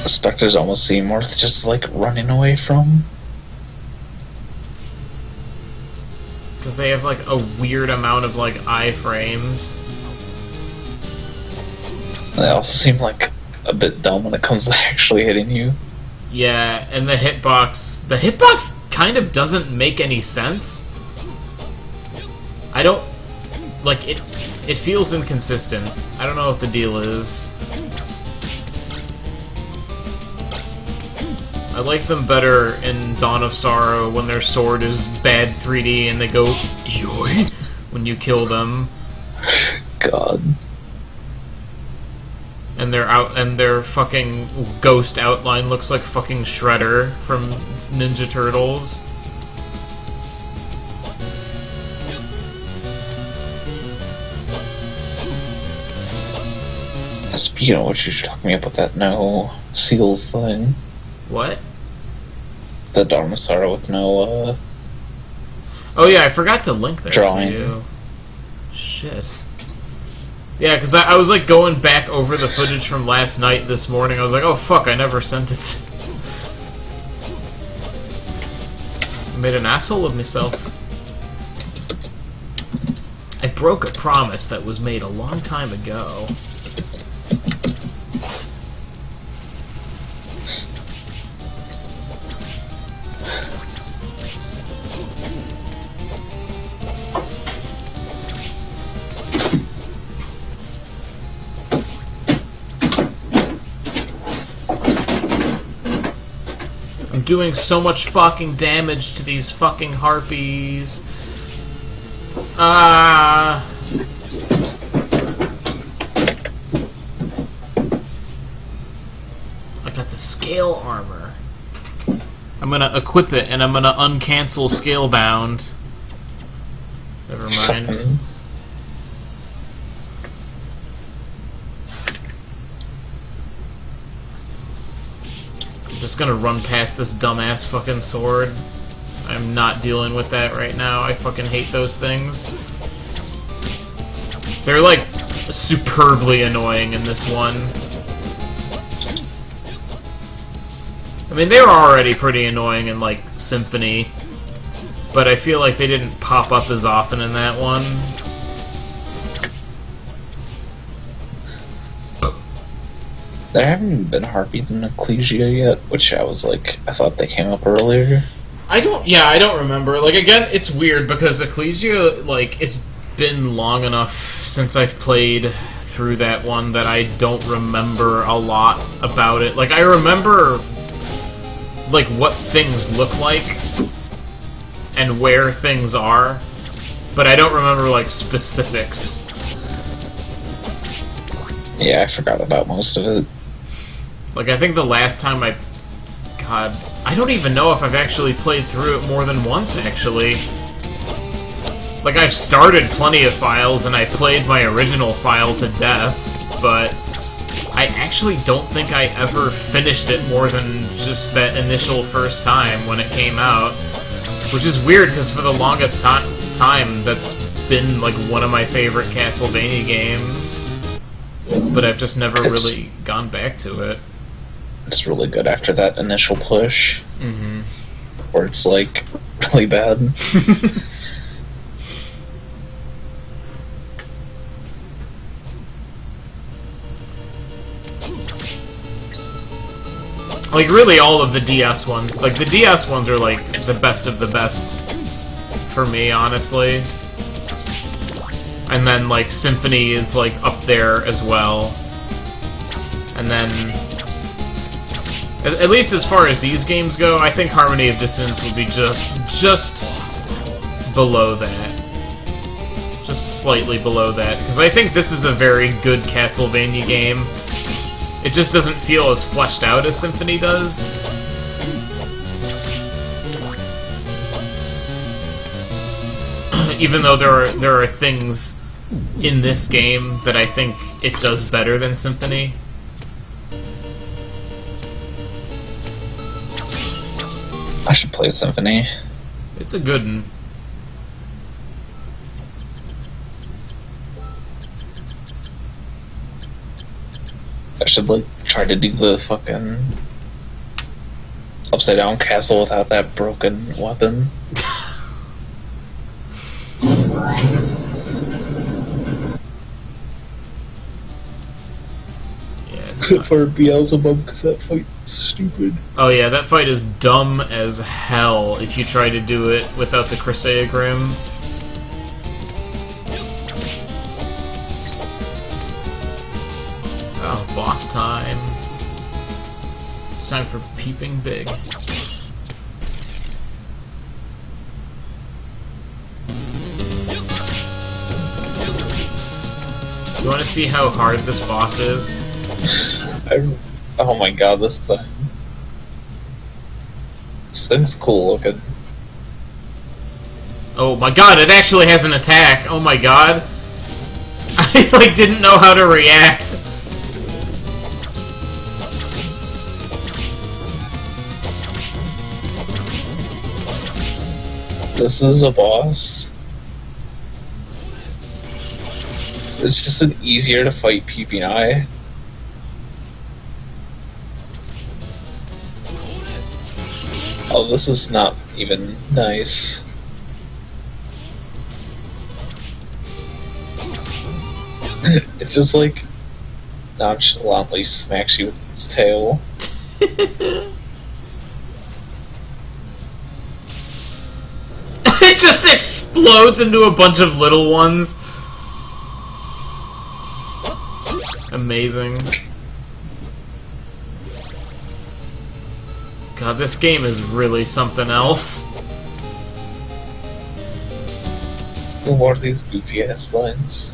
Spectres almost seem worth just like running away from. Because they have, like, a weird amount of, like, iframes. They also seem, like, a bit dumb when it comes to actually hitting you. Yeah, and the hitbox kind of doesn't make any sense. I don't... Like, it feels inconsistent. I don't know what the deal is. I like them better in Dawn of Sorrow when their sword is bad 3D and they go yoy when you kill them. God. And their fucking ghost outline looks like fucking Shredder from Ninja Turtles. Speaking of which, you should talk me up with that no seals thing. What? The Dawn of Sorrow with no, Oh yeah, I forgot to link that drawing. to you. Shit. Yeah, because I was like going back over the footage from last night this morning. I was like, oh fuck, I never sent it. I made an asshole of myself. I broke a promise that was made a long time ago. I'm doing so much fucking damage to these fucking harpies. I got the scale armor. I'm gonna equip it and I'm gonna uncancel Scalebound. Never mind. Just gonna run past this dumbass fucking sword. I'm not dealing with that right now. I fucking hate those things. They're like superbly annoying in this one. I mean, they were already pretty annoying in like Symphony, but I feel like they didn't pop up as often in that one. There haven't been harpies in Ecclesia yet, which I was like, I thought they came up earlier. I don't remember. Like, again, it's weird because Ecclesia, like, it's been long enough since I've played through that one that I don't remember a lot about it. Like, I remember, like, what things look like and where things are, but I don't remember, like, specifics. Yeah, I forgot about most of it. Like, I think the last time God, I don't even know if I've actually played through it more than once, actually. Like, I've started plenty of files, and I played my original file to death, but I actually don't think I ever finished it more than just that initial first time when it came out. Which is weird, because for the longest time, that's been, like, one of my favorite Castlevania games. But I've just never really gone back to it. It's really good after that initial push. Mm-hmm. Where it's, like, really bad. Like, really all of the DS ones. Like, the DS ones are, like, the best of the best for me, honestly. And then, like, Symphony is, like, up there as well. And then, at least as far as these games go, I think Harmony of Dissonance would be just below that. Just slightly below that. Because I think this is a very good Castlevania game. It just doesn't feel as fleshed out as Symphony does. Even though there are things in this game that I think it does better than Symphony. I should play Symphony. It's a good one. I should, like, try to do the fucking upside down castle without that broken weapon. Except for Beelzebub, because that fight's stupid. Oh yeah, that fight is dumb as hell if you try to do it without the Chrysaegrim. Oh, boss time. It's time for Peeping Big. You want to see how hard this boss is? Oh my god, this thing. This thing's cool looking. Oh my god, it actually has an attack! Oh my god. I, like, didn't know how to react. This is a boss. It's just an easier to fight Peeping Eye. Oh, this is not even nice. It just like nonchalantly smacks you with its tail. It just explodes into a bunch of little ones. Amazing. God, this game is really something else. What are these goofy ass lines?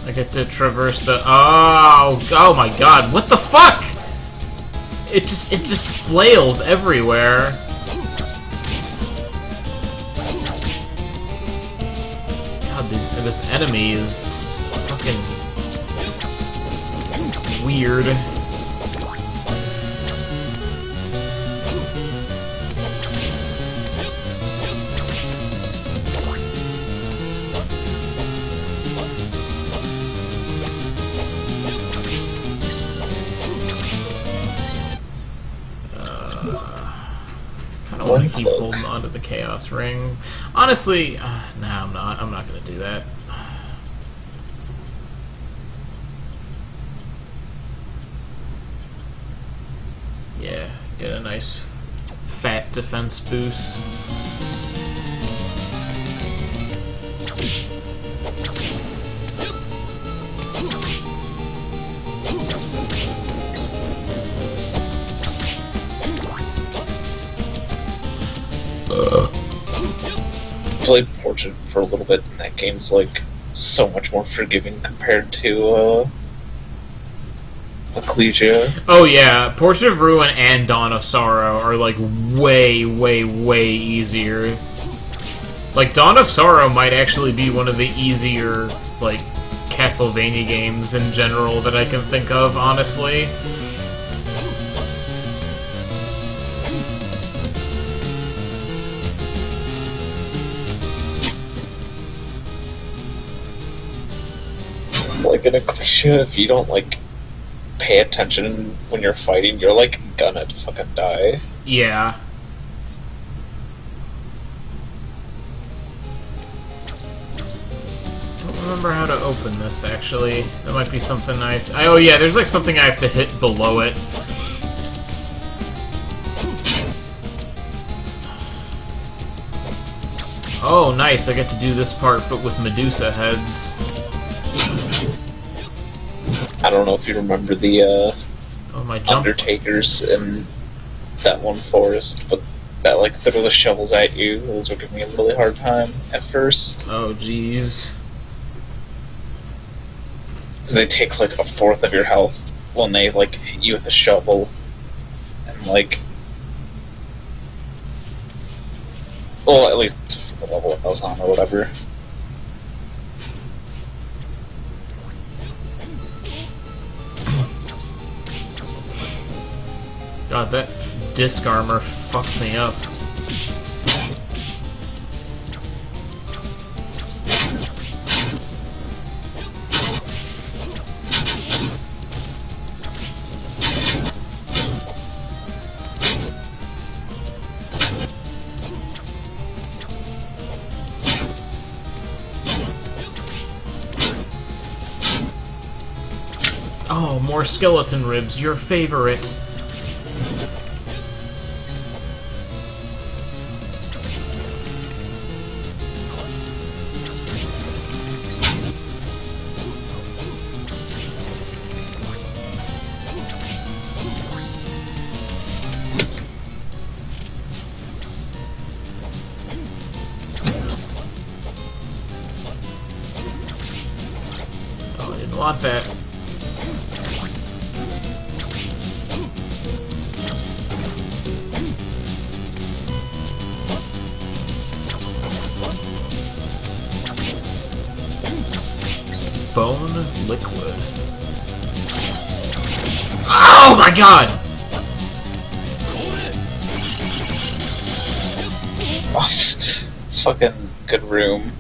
I get to traverse the... Oh my god, what the fuck? It just flails everywhere. God, this enemy is fucking weird. I want to keep holding onto the Chaos Ring. Honestly, nah, I'm not. I'm not gonna do that. Yeah, get a nice fat defense boost. Played Portrait for a little bit, and that game's like so much more forgiving compared to Ecclesia. Oh yeah, Portrait of Ruin and Dawn of Sorrow are like way, way, way easier. Like Dawn of Sorrow might actually be one of the easier like Castlevania games in general that I can think of, honestly. Like in Ecclesia, if you don't like pay attention when you're fighting, you're like gonna fucking die. Yeah. I don't remember how to open this, actually. That might be something I have to... Oh yeah, there's like something I have to hit below it. Oh, nice, I get to do this part, but with Medusa heads. I don't know if you remember the Oh, my jump. Undertakers in that one forest, but that like throw the shovels at you. Those were giving me a really hard time at first. Oh, jeez. Because they take like a fourth of your health when they like hit you with a shovel, and like, well, at least for the level I was on or whatever. God, that disc armor fucked me up. more skeleton ribs, your favorite. Oh, I didn't want that. Bone liquid. Oh my god! Fucking good room.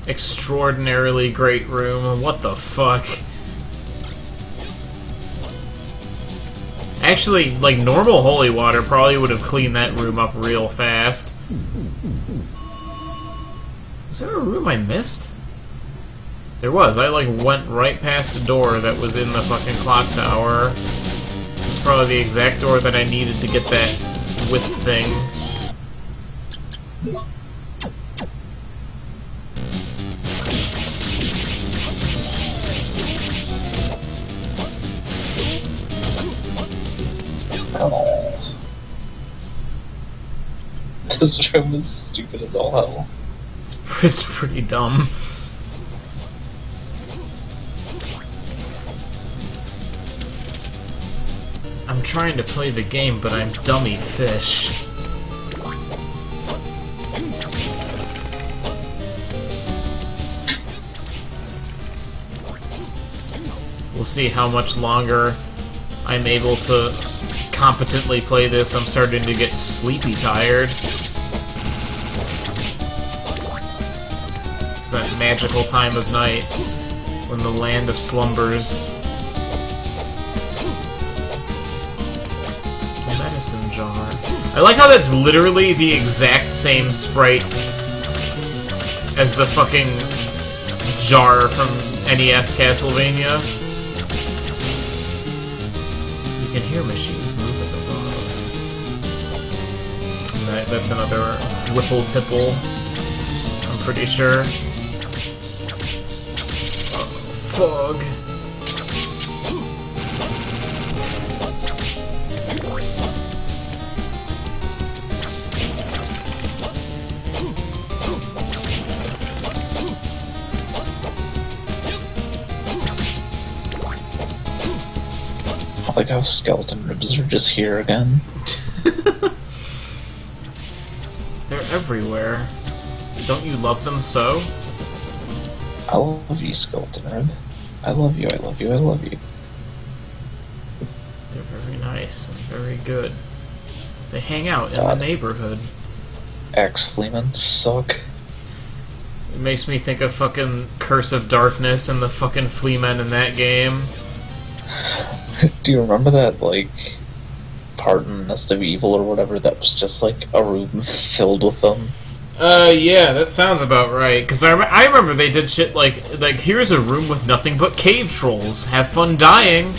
Extraordinarily great room. What the fuck? Actually, like, normal holy water probably would have cleaned that room up real fast. Was there a room I missed? There was. I, like, went right past a door that was in the fucking clock tower. It's probably the exact door that I needed to get that whip thing. Oh. This room is stupid as all hell. It's pretty dumb. I'm trying to play the game, but I'm dummy fish. We'll see how much longer I'm able to competently play this. I'm starting to get sleepy tired. It's that magical time of night when the land of slumbers. Medicine jar. I like how that's literally the exact same sprite as the fucking jar from NES Castlevania. You can hear machines moving above. That's another Whipple-Tipple, I'm pretty sure. Fog. I like how skeleton ribs are just here again. They're everywhere. Don't you love them so? I love you, skeleton rib. I love you, I love you, I love you. They're very nice and very good. They hang out in the neighborhood. Axe Fleemen suck. It makes me think of fucking Curse of Darkness and the fucking Fleamen in that game. Do you remember that, like, part in Nest of Evil or whatever that was just, like, a room filled with them? Yeah, that sounds about right. Because I remember they did shit like, here's a room with nothing but cave trolls. Have fun dying.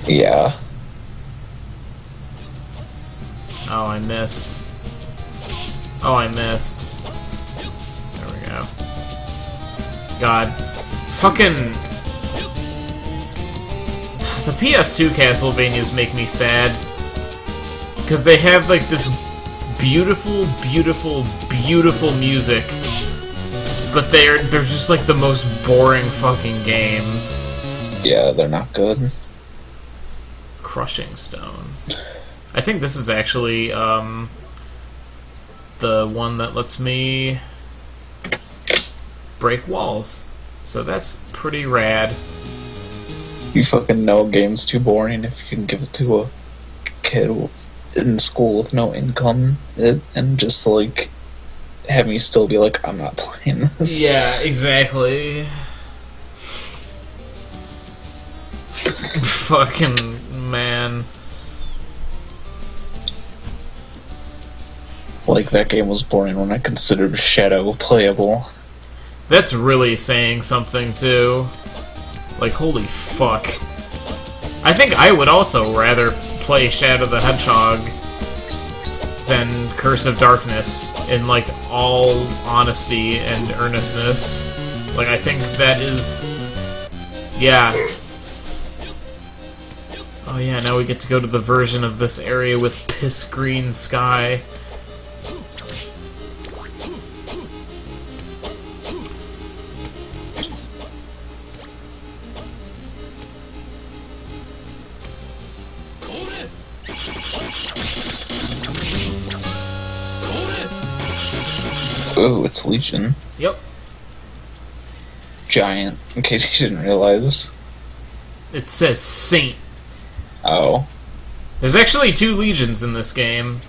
Yeah. Oh, I missed. Oh, I missed. There we go. God. Fucking... The PS2 Castlevanias make me sad. Because they have, like, this beautiful, beautiful, beautiful music. But they're just, like, the most boring fucking games. Yeah, they're not good. Crushing Stone. I think this is actually, the one that lets me break walls. So that's pretty rad. You fucking know a game's too boring if you can give it to a kid in school with no income and just, like, have me still be like, I'm not playing this. Yeah, exactly. Fucking man. Like, that game was boring when I considered Shadow playable. That's really saying something, too. Like, holy fuck. I think I would also rather play Shadow the Hedgehog than Curse of Darkness, in, like, all honesty and earnestness. Like, I think that is... yeah. Oh yeah, now we get to go to the version of this area with piss green sky. Ooh, it's Legion. Yep. Giant, in case you didn't realize. It says Saint. Oh. There's actually 2 Legions in this game.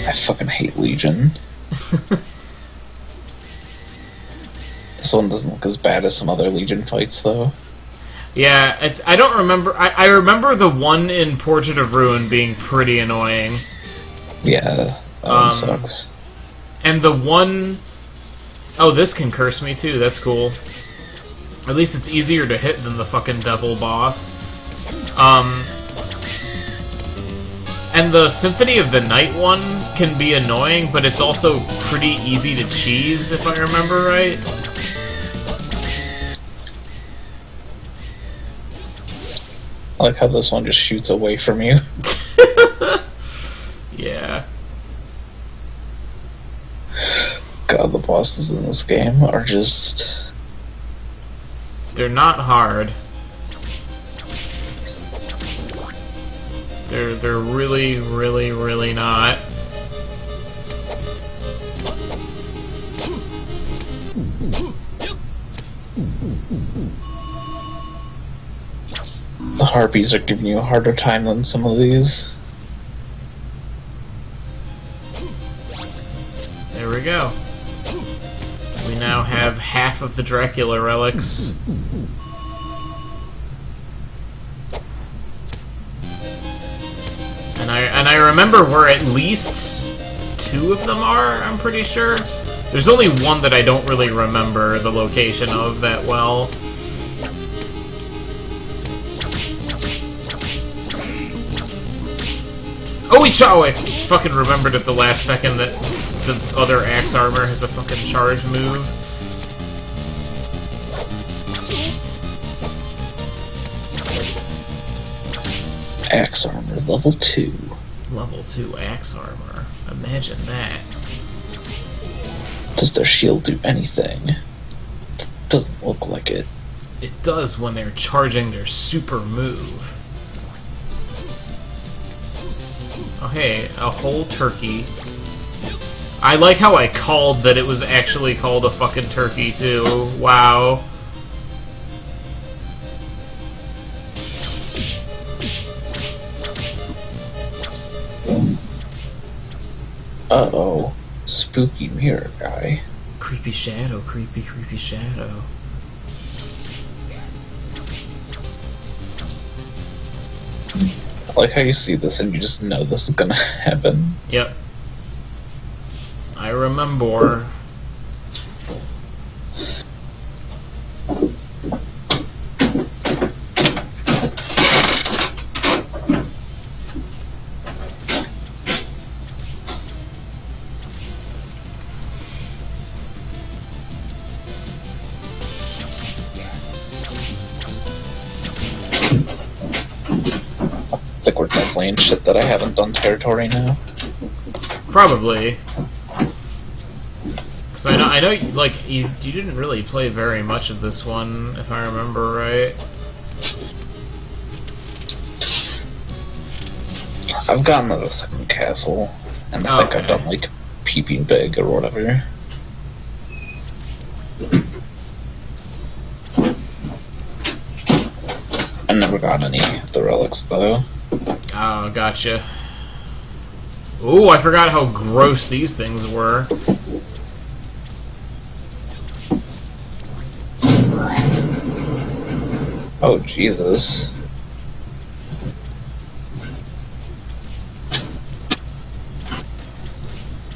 I fucking hate Legion. This one doesn't look as bad as some other Legion fights, though. Yeah, it's. I don't remember. I remember the one in Portrait of Ruin being pretty annoying. Yeah, that one sucks. And the one... oh, this can curse me too, that's cool. At least it's easier to hit than the fucking devil boss. And the Symphony of the Night one can be annoying, but it's also pretty easy to cheese, if I remember right. I like how this one just shoots away from you. Yeah. God, the bosses in this game are just... they're not hard. They're really, really, really not. The harpies are giving you a harder time than some of these. There we go. We now have half of the Dracula relics. And I remember where at least 2 of them are, I'm pretty sure. There's only one that I don't really remember the location of that well. Oh, I fucking remembered at the last second that the other axe armor has a fucking charge move. Axe armor, level 2. Level 2 axe armor. Imagine that. Does their shield do anything? Doesn't look like it. It does when they're charging their super move. Oh hey, a whole turkey. I like how I called that it was actually called a fucking turkey too. Wow. Uh-oh. Spooky mirror guy. Creepy shadow, creepy, creepy shadow. I like how you see this and you just know this is gonna happen. Yep. I remember. I think we're definitely in shit that I haven't done territory now. Probably. Because I know, like, you didn't really play very much of this one, if I remember right. I've gotten to the second castle, and I think I've done, like, Peeping Big or whatever. I never got any of the relics, though. Oh, gotcha. Ooh, I forgot how gross these things were. Oh, Jesus.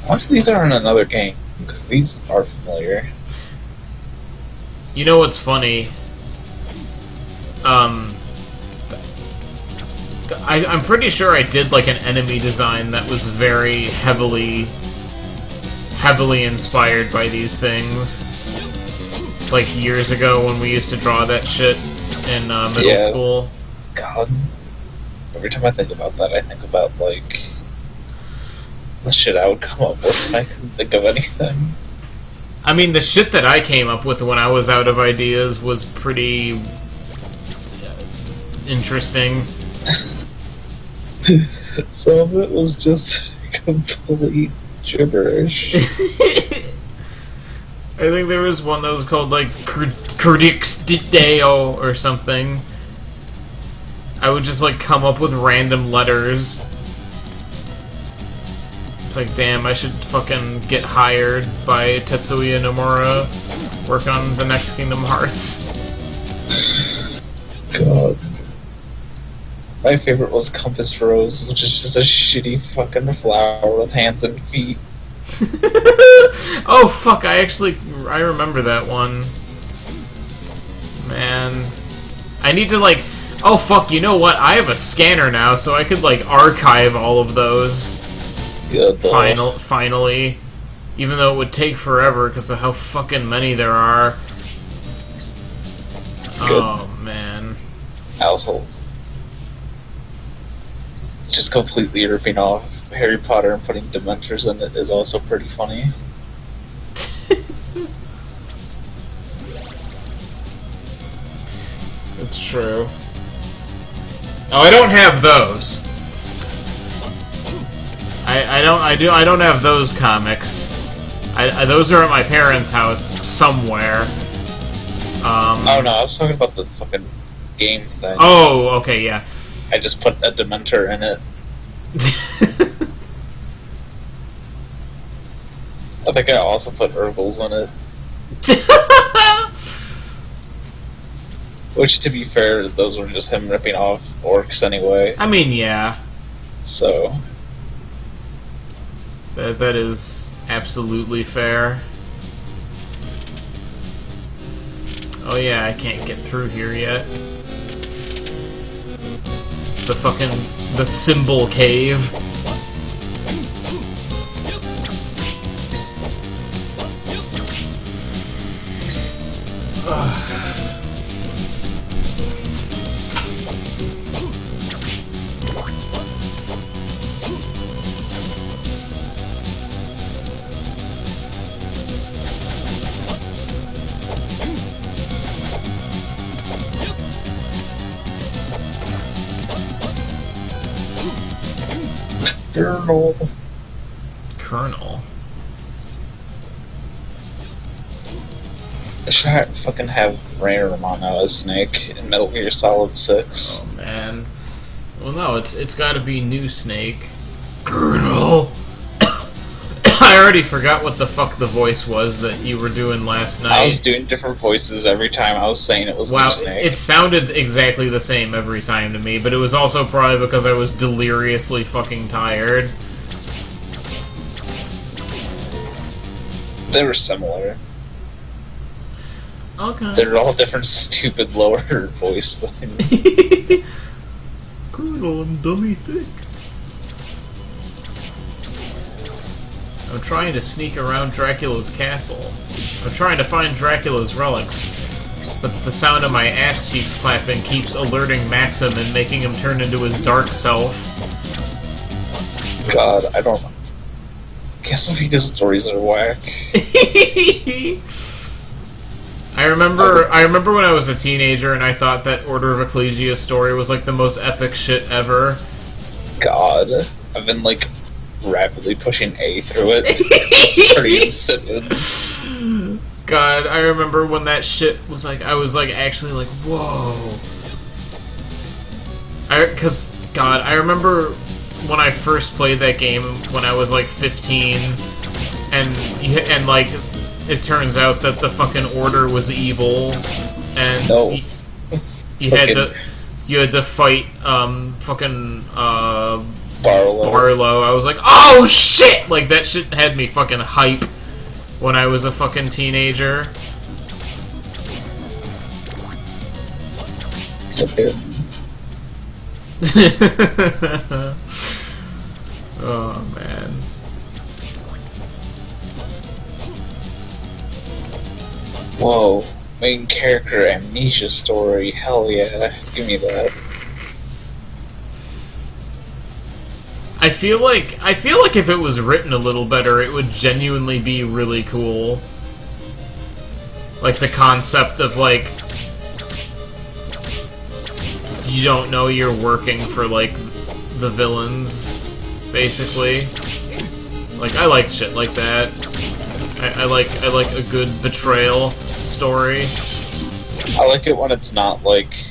How much of these are in another game? Because these are familiar. You know what's funny? I'm pretty sure I did like an enemy design that was very heavily inspired by these things. Like years ago when we used to draw that shit in middle school. God. Every time I think about that, I think about, like, the shit I would come up with when I couldn't think of anything. I mean, the shit that I came up with when I was out of ideas was pretty interesting. Some of it was just complete gibberish. I think there was one that was called, like, Curdixdeo or something. I would just, like, come up with random letters. It's like, damn, I should fucking get hired by Tetsuya Nomura, work on the next Kingdom Hearts. God. My favorite was Compass Rose, which is just a shitty fucking flower with hands and feet. Oh, fuck, I remember that one. Man. I need to, like... Oh, fuck, you know what? I have a scanner now, so I could, like, archive all of those. Good, Finally. Even though it would take forever because of how fucking many there are. Good. Oh, man. Also, just completely ripping off Harry Potter and putting Dementors in it is also pretty funny. It's true. Oh, I don't have those. I don't have those comics. Those are at my parents' house somewhere. Oh no, I was talking about the fucking game thing. Oh, okay, yeah. I just put a Dementor in it. I think I also put Urgles in it. Which, to be fair, those were just him ripping off orcs anyway. I mean, yeah. So... That is absolutely fair. Oh yeah, I can't get through here yet. The symbol cave. Ugh. Colonel? I should fucking have Rainer Romano as Snake in Metal Gear Solid 6. Oh man. Well no, it's gotta be new Snake. Colonel! I already forgot what the fuck the voice was that you were doing last night. I was doing different voices every time I was saying it was new Snake. It sounded exactly the same every time to me, but it was also probably because I was deliriously fucking tired. They were similar. Okay. They're all different stupid lower voice lines. Colonel, I'm dummy thick. I'm trying to sneak around Dracula's castle. I'm trying to find Dracula's relics. But the sound of my ass cheeks clapping keeps alerting Maxim and making him turn into his dark self. God, I don't know. Castlevania's stories are whack. I remember when I was a teenager and I thought that Order of Ecclesia story was like the most epic shit ever. God, I've been like rapidly pushing A through it. It's pretty insipid. God, I remember when that shit was like, I was like actually like, whoa. God, I remember when I first played that game when I was like 15, and like, it turns out that the fucking Order was evil, and no. you had to fight fucking Barlow. I was like, oh shit! Like that shit had me fucking hype when I was a fucking teenager. Oh man. Whoa, main character amnesia story. Hell yeah, give me that. I feel like if it was written a little better, it would genuinely be really cool. Like the concept of like you don't know you're working for like the villains, basically. Like I like shit like that. I like a good betrayal story. I like it when it's not like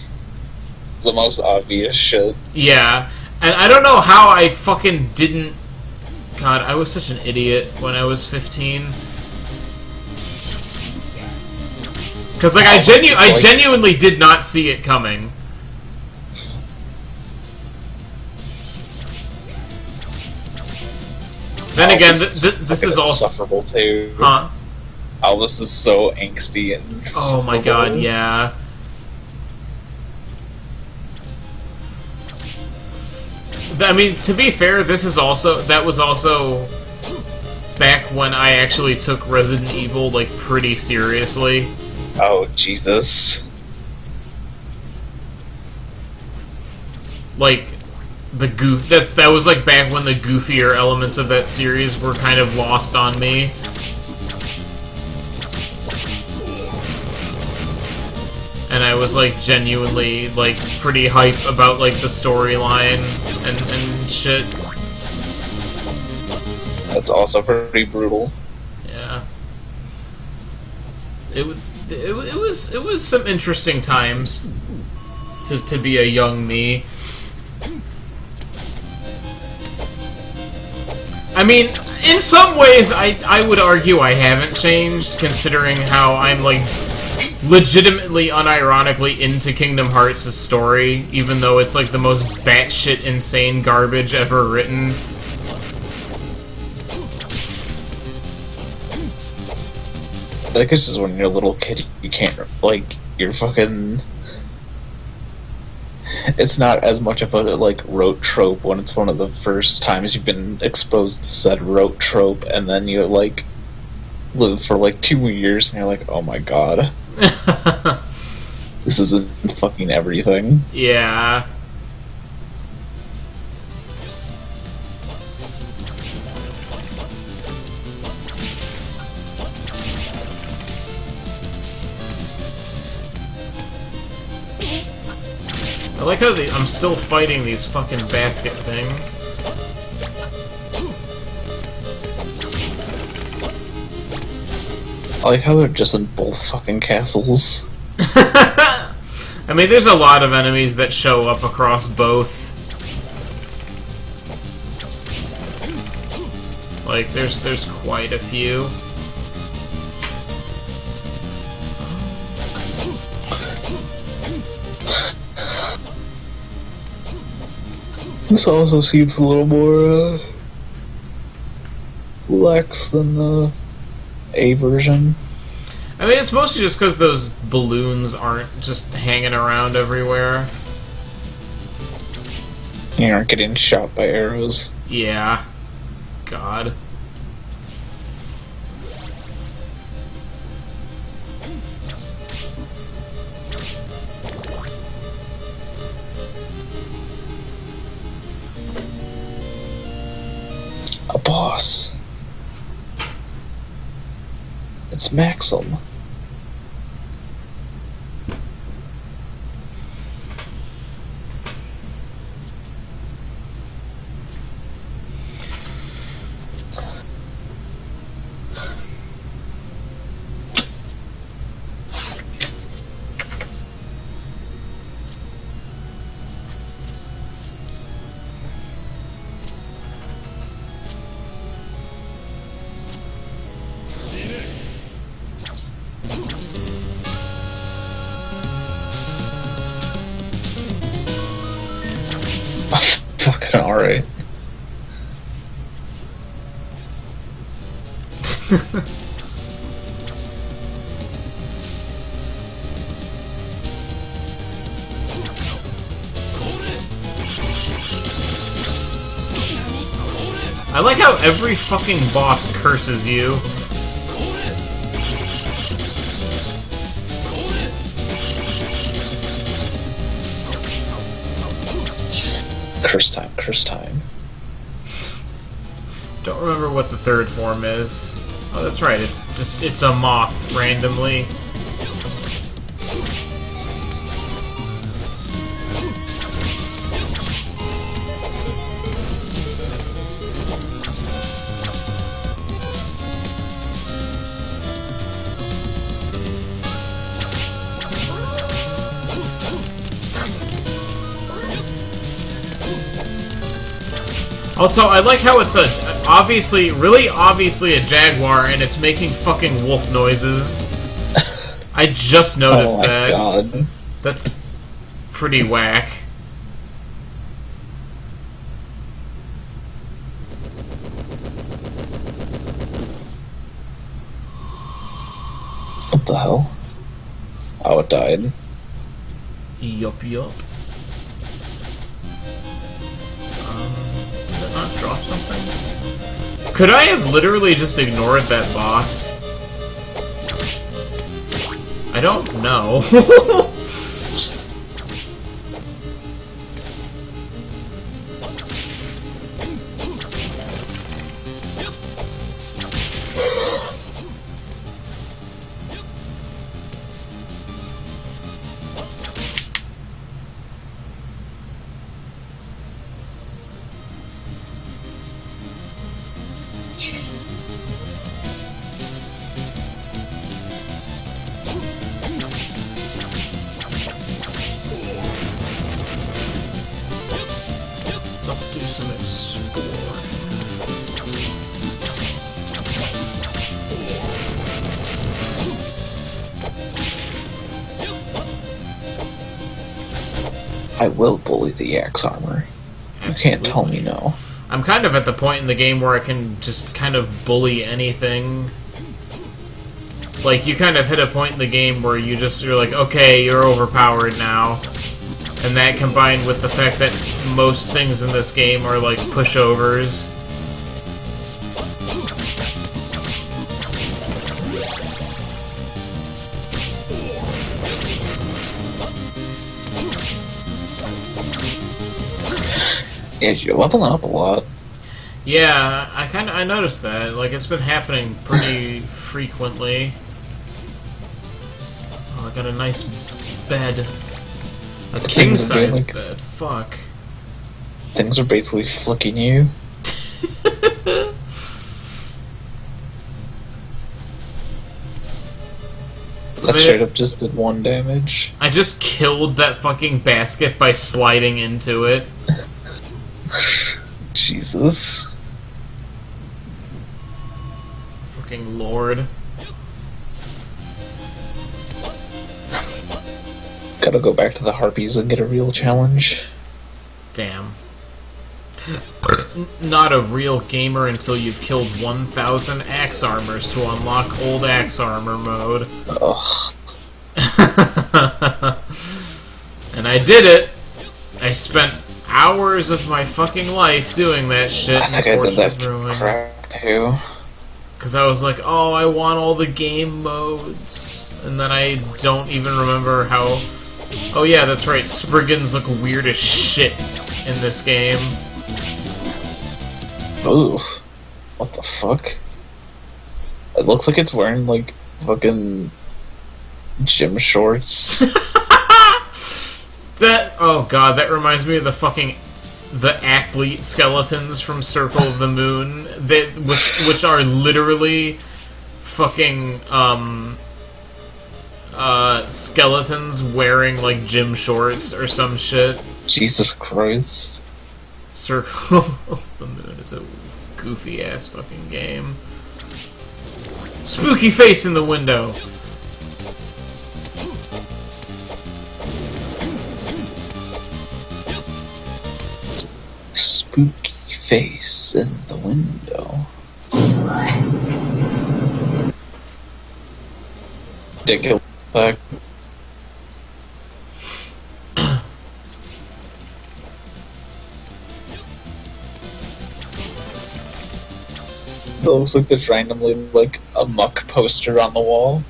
the most obvious shit. Yeah, and I don't know how I fucking didn't. God, I was such an idiot when I was 15. Because like I genuinely did not see it coming. Then again, this is also insufferable too. Huh? Albus is so angsty and. Oh my god, yeah. I mean, to be fair, that was also back when I actually took Resident Evil like pretty seriously. Oh Jesus! Like that was like back when the goofier elements of that series were kind of lost on me. And I was like genuinely like pretty hype about like the storyline and shit. That's also pretty brutal. Yeah. It was some interesting times to be a young me. I mean, in some ways, I would argue I haven't changed, considering how I'm, like, legitimately, unironically into Kingdom Hearts' story, even though it's, like, the most batshit insane garbage ever written. I think it's just when you're a little kid, you can't, like, you're fucking... It's not as much of a, like, rote trope when it's one of the first times you've been exposed to said rote trope, and then you, like, live for, like, 2 years, and you're like, oh my god. This isn't fucking everything. Yeah. I like how I'm still fighting these fucking basket things. I like how they're just in both fucking castles. I mean, there's a lot of enemies that show up across both. Like, there's quite a few. This also seems a little more lax than the A version. I mean, it's mostly just because those balloons aren't just hanging around everywhere. You aren't getting shot by arrows. Yeah. God. A boss. It's Maxim. Alright. I like how every fucking boss curses you. Curse time, curse time. Don't remember what the third form is. Oh, that's right, it's a moth randomly. Also, I like how it's really obviously a jaguar, and it's making fucking wolf noises. I just noticed that. Oh my god. That's pretty whack. What the hell? Oh, it died. Yup. Did that not drop something? Could I have literally just ignored that boss? I don't know. Let's do some exploring. I will bully the axe armor. You can't tell me no. I'm kind of at the point in the game where I can just kind of bully anything. Like, you kind of hit a point in the game where you're like, okay, you're overpowered now. And that combined with the fact that most things in this game are like pushovers. Yeah, you're leveling up a lot. Yeah, I noticed that. Like, it's been happening pretty frequently. Oh, I got a nice bed. A king-size bed. Fuck. Things are basically flicking you. That straight up just did 1 damage. I just killed that fucking basket by sliding into it. Jesus. Fucking lord. Gotta go back to the Harpies and get a real challenge. Damn. Not a real gamer until you've killed 1,000 axe armors to unlock old axe armor mode. Ugh. And I did it. I spent hours of my fucking life doing that shit. I think I did that crap too. Because I was like, oh, I want all the game modes. And then I don't even remember how... Oh yeah, that's right, Spriggans look weird as shit in this game. Oof. What the fuck? It looks like it's wearing, like, fucking... gym shorts. Oh god, that reminds me of the athlete skeletons from Circle of the Moon, which are literally fucking, skeletons wearing, like, gym shorts or some shit. Jesus Christ. Circle of the Moon is a goofy-ass fucking game. Spooky face in the window! spooky face in the window. Dick it back. It looks like there's randomly like a Muck poster on the wall.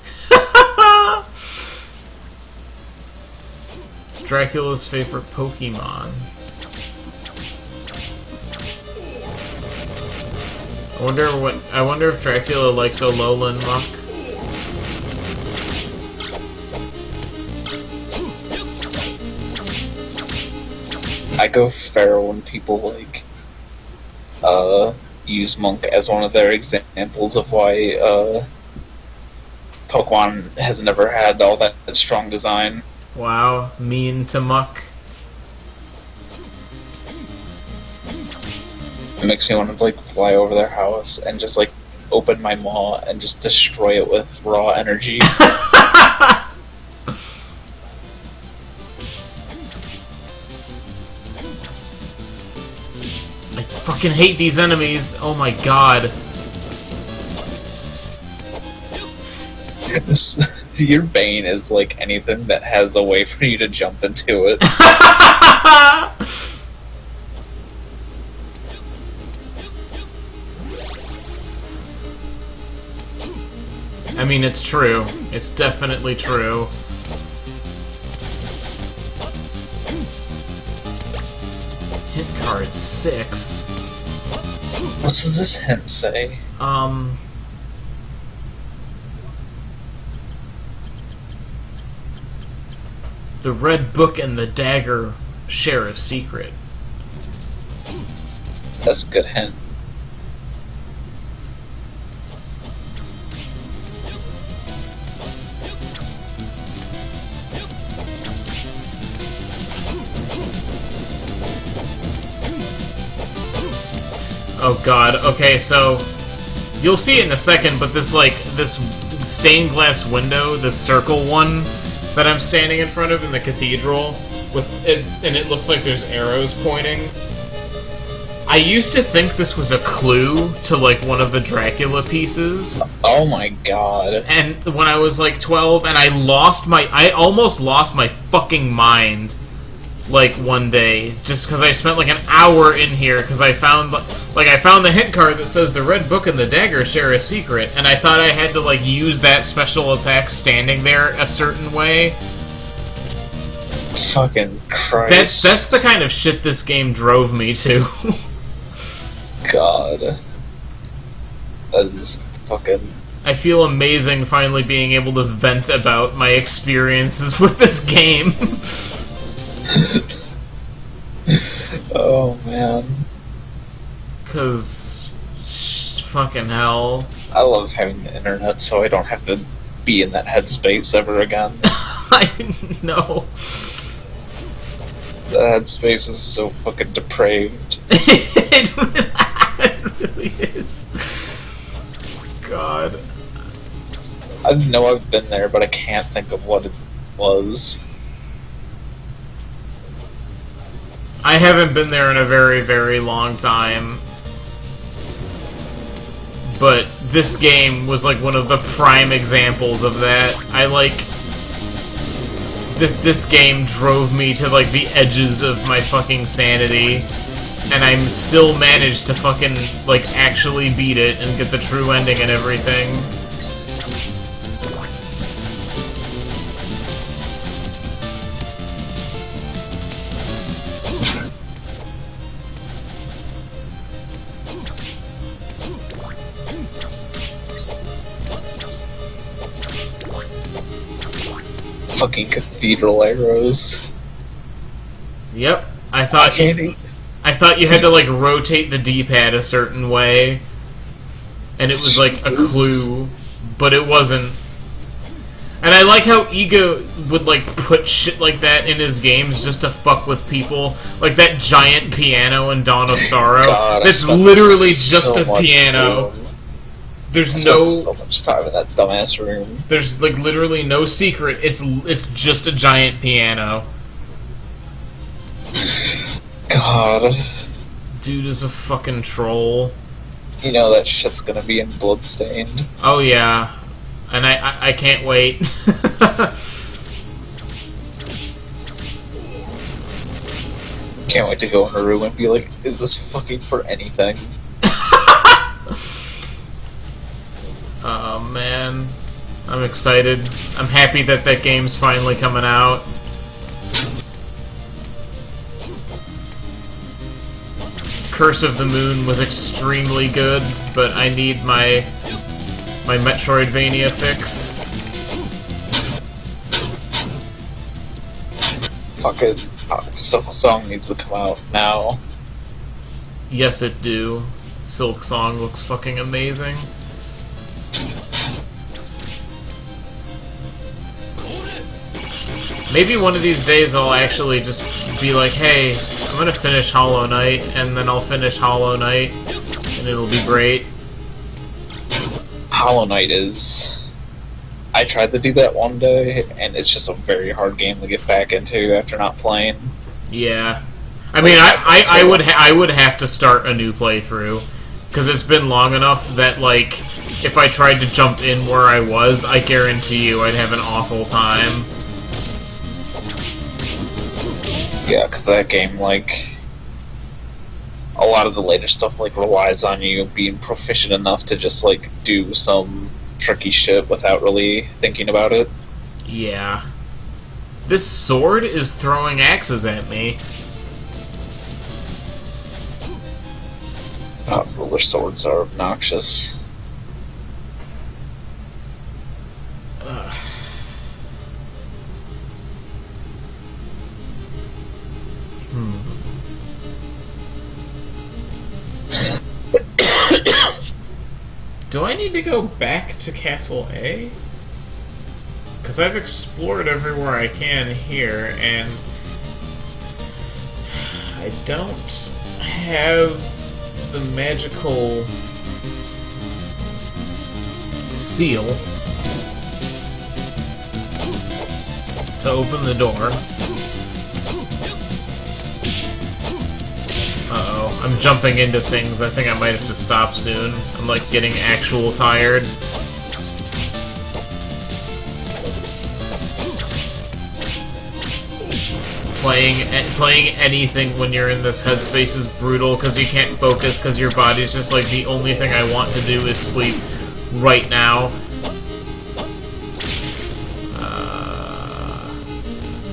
It's Dracula's favorite Pokemon. I wonder if Dracula likes Alolan Muck. I go feral when people like use Monk as one of their examples of why Pokemon has never had all that strong design. Wow, mean to Muck. It makes me want to like fly over their house and just like open my maw and just destroy it with raw energy. I fucking hate these enemies. Oh my god. Your Bane is like anything that has a way for you to jump into it. I mean, it's true. It's definitely true. Hit card 6. What does this hint say? The Red Book and the Dagger share a secret. That's a good hint. Oh god, okay, so you'll see it in a second, but this stained glass window, this circle one that I'm standing in front of in the cathedral, with it, and it looks like there's arrows pointing. I used to think this was a clue to like one of the Dracula pieces. Oh my god. And when I was like 12, and I almost lost my fucking mind like one day, just because I spent like an hour in here because I found the hint card that says the Red Book and the Dagger share a secret, and I thought I had to like use that special attack standing there a certain way. Fucking Christ. That's the kind of shit this game drove me to. God. That is fucking... I feel amazing finally being able to vent about my experiences with this game. Oh man. 'Cause fucking hell. I love having the internet so I don't have to be in that headspace ever again. I know. The headspace is so fucking depraved. It really is. God. I know I've been there, but I can't think of what it was. I haven't been there in a very, very long time. But this game was like one of the prime examples of that. This game drove me to like the edges of my fucking sanity. And I'm still managed to fucking like actually beat it and get the true ending and everything. Fucking cathedral arrows. Yep. I thought you had to like rotate the D-pad a certain way, and it was like a clue, but it wasn't. And I like how Ego would like put shit like that in his games just to fuck with people, like that giant piano in Dawn of Sorrow. God, that's literally just a piano. There's no so much time in that dumbass room. There's like literally no secret. It's just a giant piano. God. Dude is a fucking troll. You know that shit's gonna be in Bloodstained. Oh yeah, and I can't wait. Can't wait to go in a room and be like, is this fucking for anything? Oh man, I'm excited. I'm happy that that game's finally coming out. Curse of the Moon was extremely good, but I need my Metroidvania fix. Fucking Silk Song needs to come out now. Yes, it do. Silk Song looks fucking amazing. Maybe one of these days I'll actually just be like, hey, I'm gonna finish Hollow Knight, and then I'll finish Hollow Knight, and it'll be great. Hollow Knight is... I tried to do that one day, and it's just a very hard game to get back into after not playing. Yeah. I mean, I would have to start a new playthrough, because it's been long enough that, like, if I tried to jump in where I was, I guarantee you I'd have an awful time. Yeah, because that game, like, a lot of the later stuff, like, relies on you being proficient enough to just, like, do some tricky shit without really thinking about it. Yeah. This sword is throwing axes at me. Ruler swords are obnoxious. Do I need to go back to Castle A? Because I've explored everywhere I can here, and I don't have the magical seal to open the door. Uh-oh, I'm jumping into things. I think I might have to stop soon. I'm, like, getting actual tired. Playing anything when you're in this headspace is brutal, because you can't focus, because your body's just like, the only thing I want to do is sleep right now.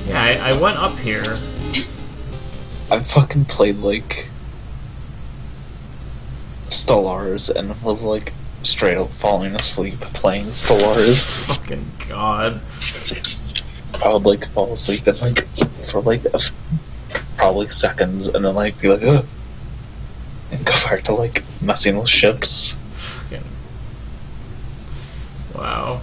Yeah, I went up here. I've fucking played, like, Stellaris and was, like, straight up falling asleep playing Stellaris. Fucking god. I would, like, fall asleep and, like, for, like, probably seconds, and then, like, be like, ugh, and go back to, like, messing with ships. Fucking... Wow.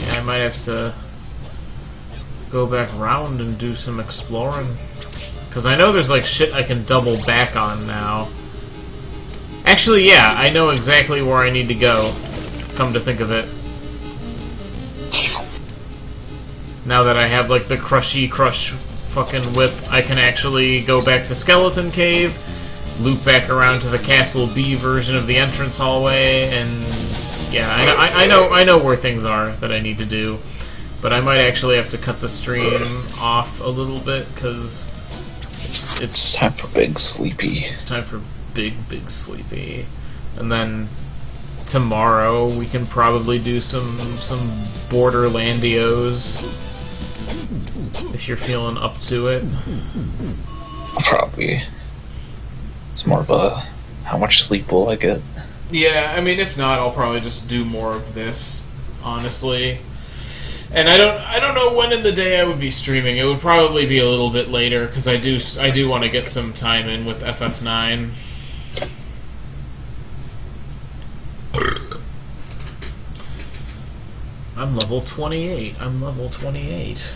I might have to go back around and do some exploring. Because I know there's like shit I can double back on now. Actually, yeah, I know exactly where I need to go, come to think of it. Now that I have like the crushy crush fucking whip, I can actually go back to Skeleton Cave, loop back around to the Castle B version of the entrance hallway, and yeah, I know where things are that I need to do, but I might actually have to cut the stream off a little bit because it's time for Big Sleepy. It's time for big sleepy, and then tomorrow we can probably do some Borderlandios if you're feeling up to it. Probably. It's more of a how much sleep will I get? Yeah, I mean, if not, I'll probably just do more of this, honestly. And I don't know when in the day I would be streaming. It would probably be a little bit later because I do want to get some time in with FF9. I'm level 28. I'm level 28.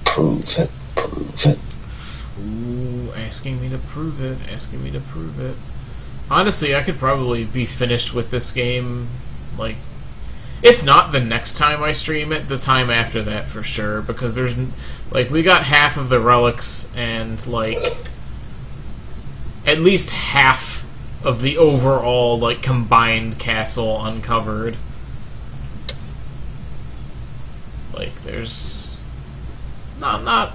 Prove it. Prove it. Ooh, asking me to prove it. Asking me to prove it. honestly, I could probably be finished with this game, like, if not the next time I stream it, the time after that for sure, because there's, like, we got half of the relics and, like, at least half of the overall, like, combined castle uncovered. Like, there's not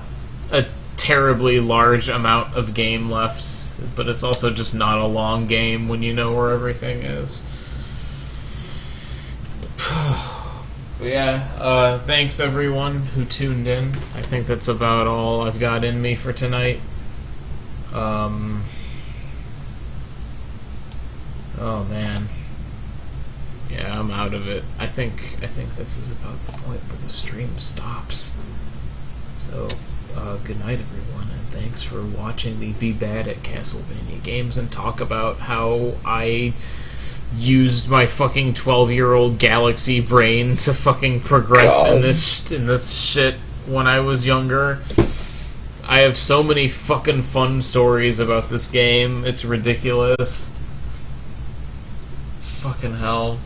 a terribly large amount of game left, but it's also just not a long game when you know where everything is. But yeah, thanks everyone who tuned in. I think that's about all I've got in me for tonight. Oh man. Yeah, I'm out of it. I think this is about the point where the stream stops. So, good night everyone, and thanks for watching me be bad at Castlevania games and talk about how I used my fucking 12-year-old galaxy brain to fucking progress in this shit when I was younger. I have so many fucking fun stories about this game. It's ridiculous. Fucking hell.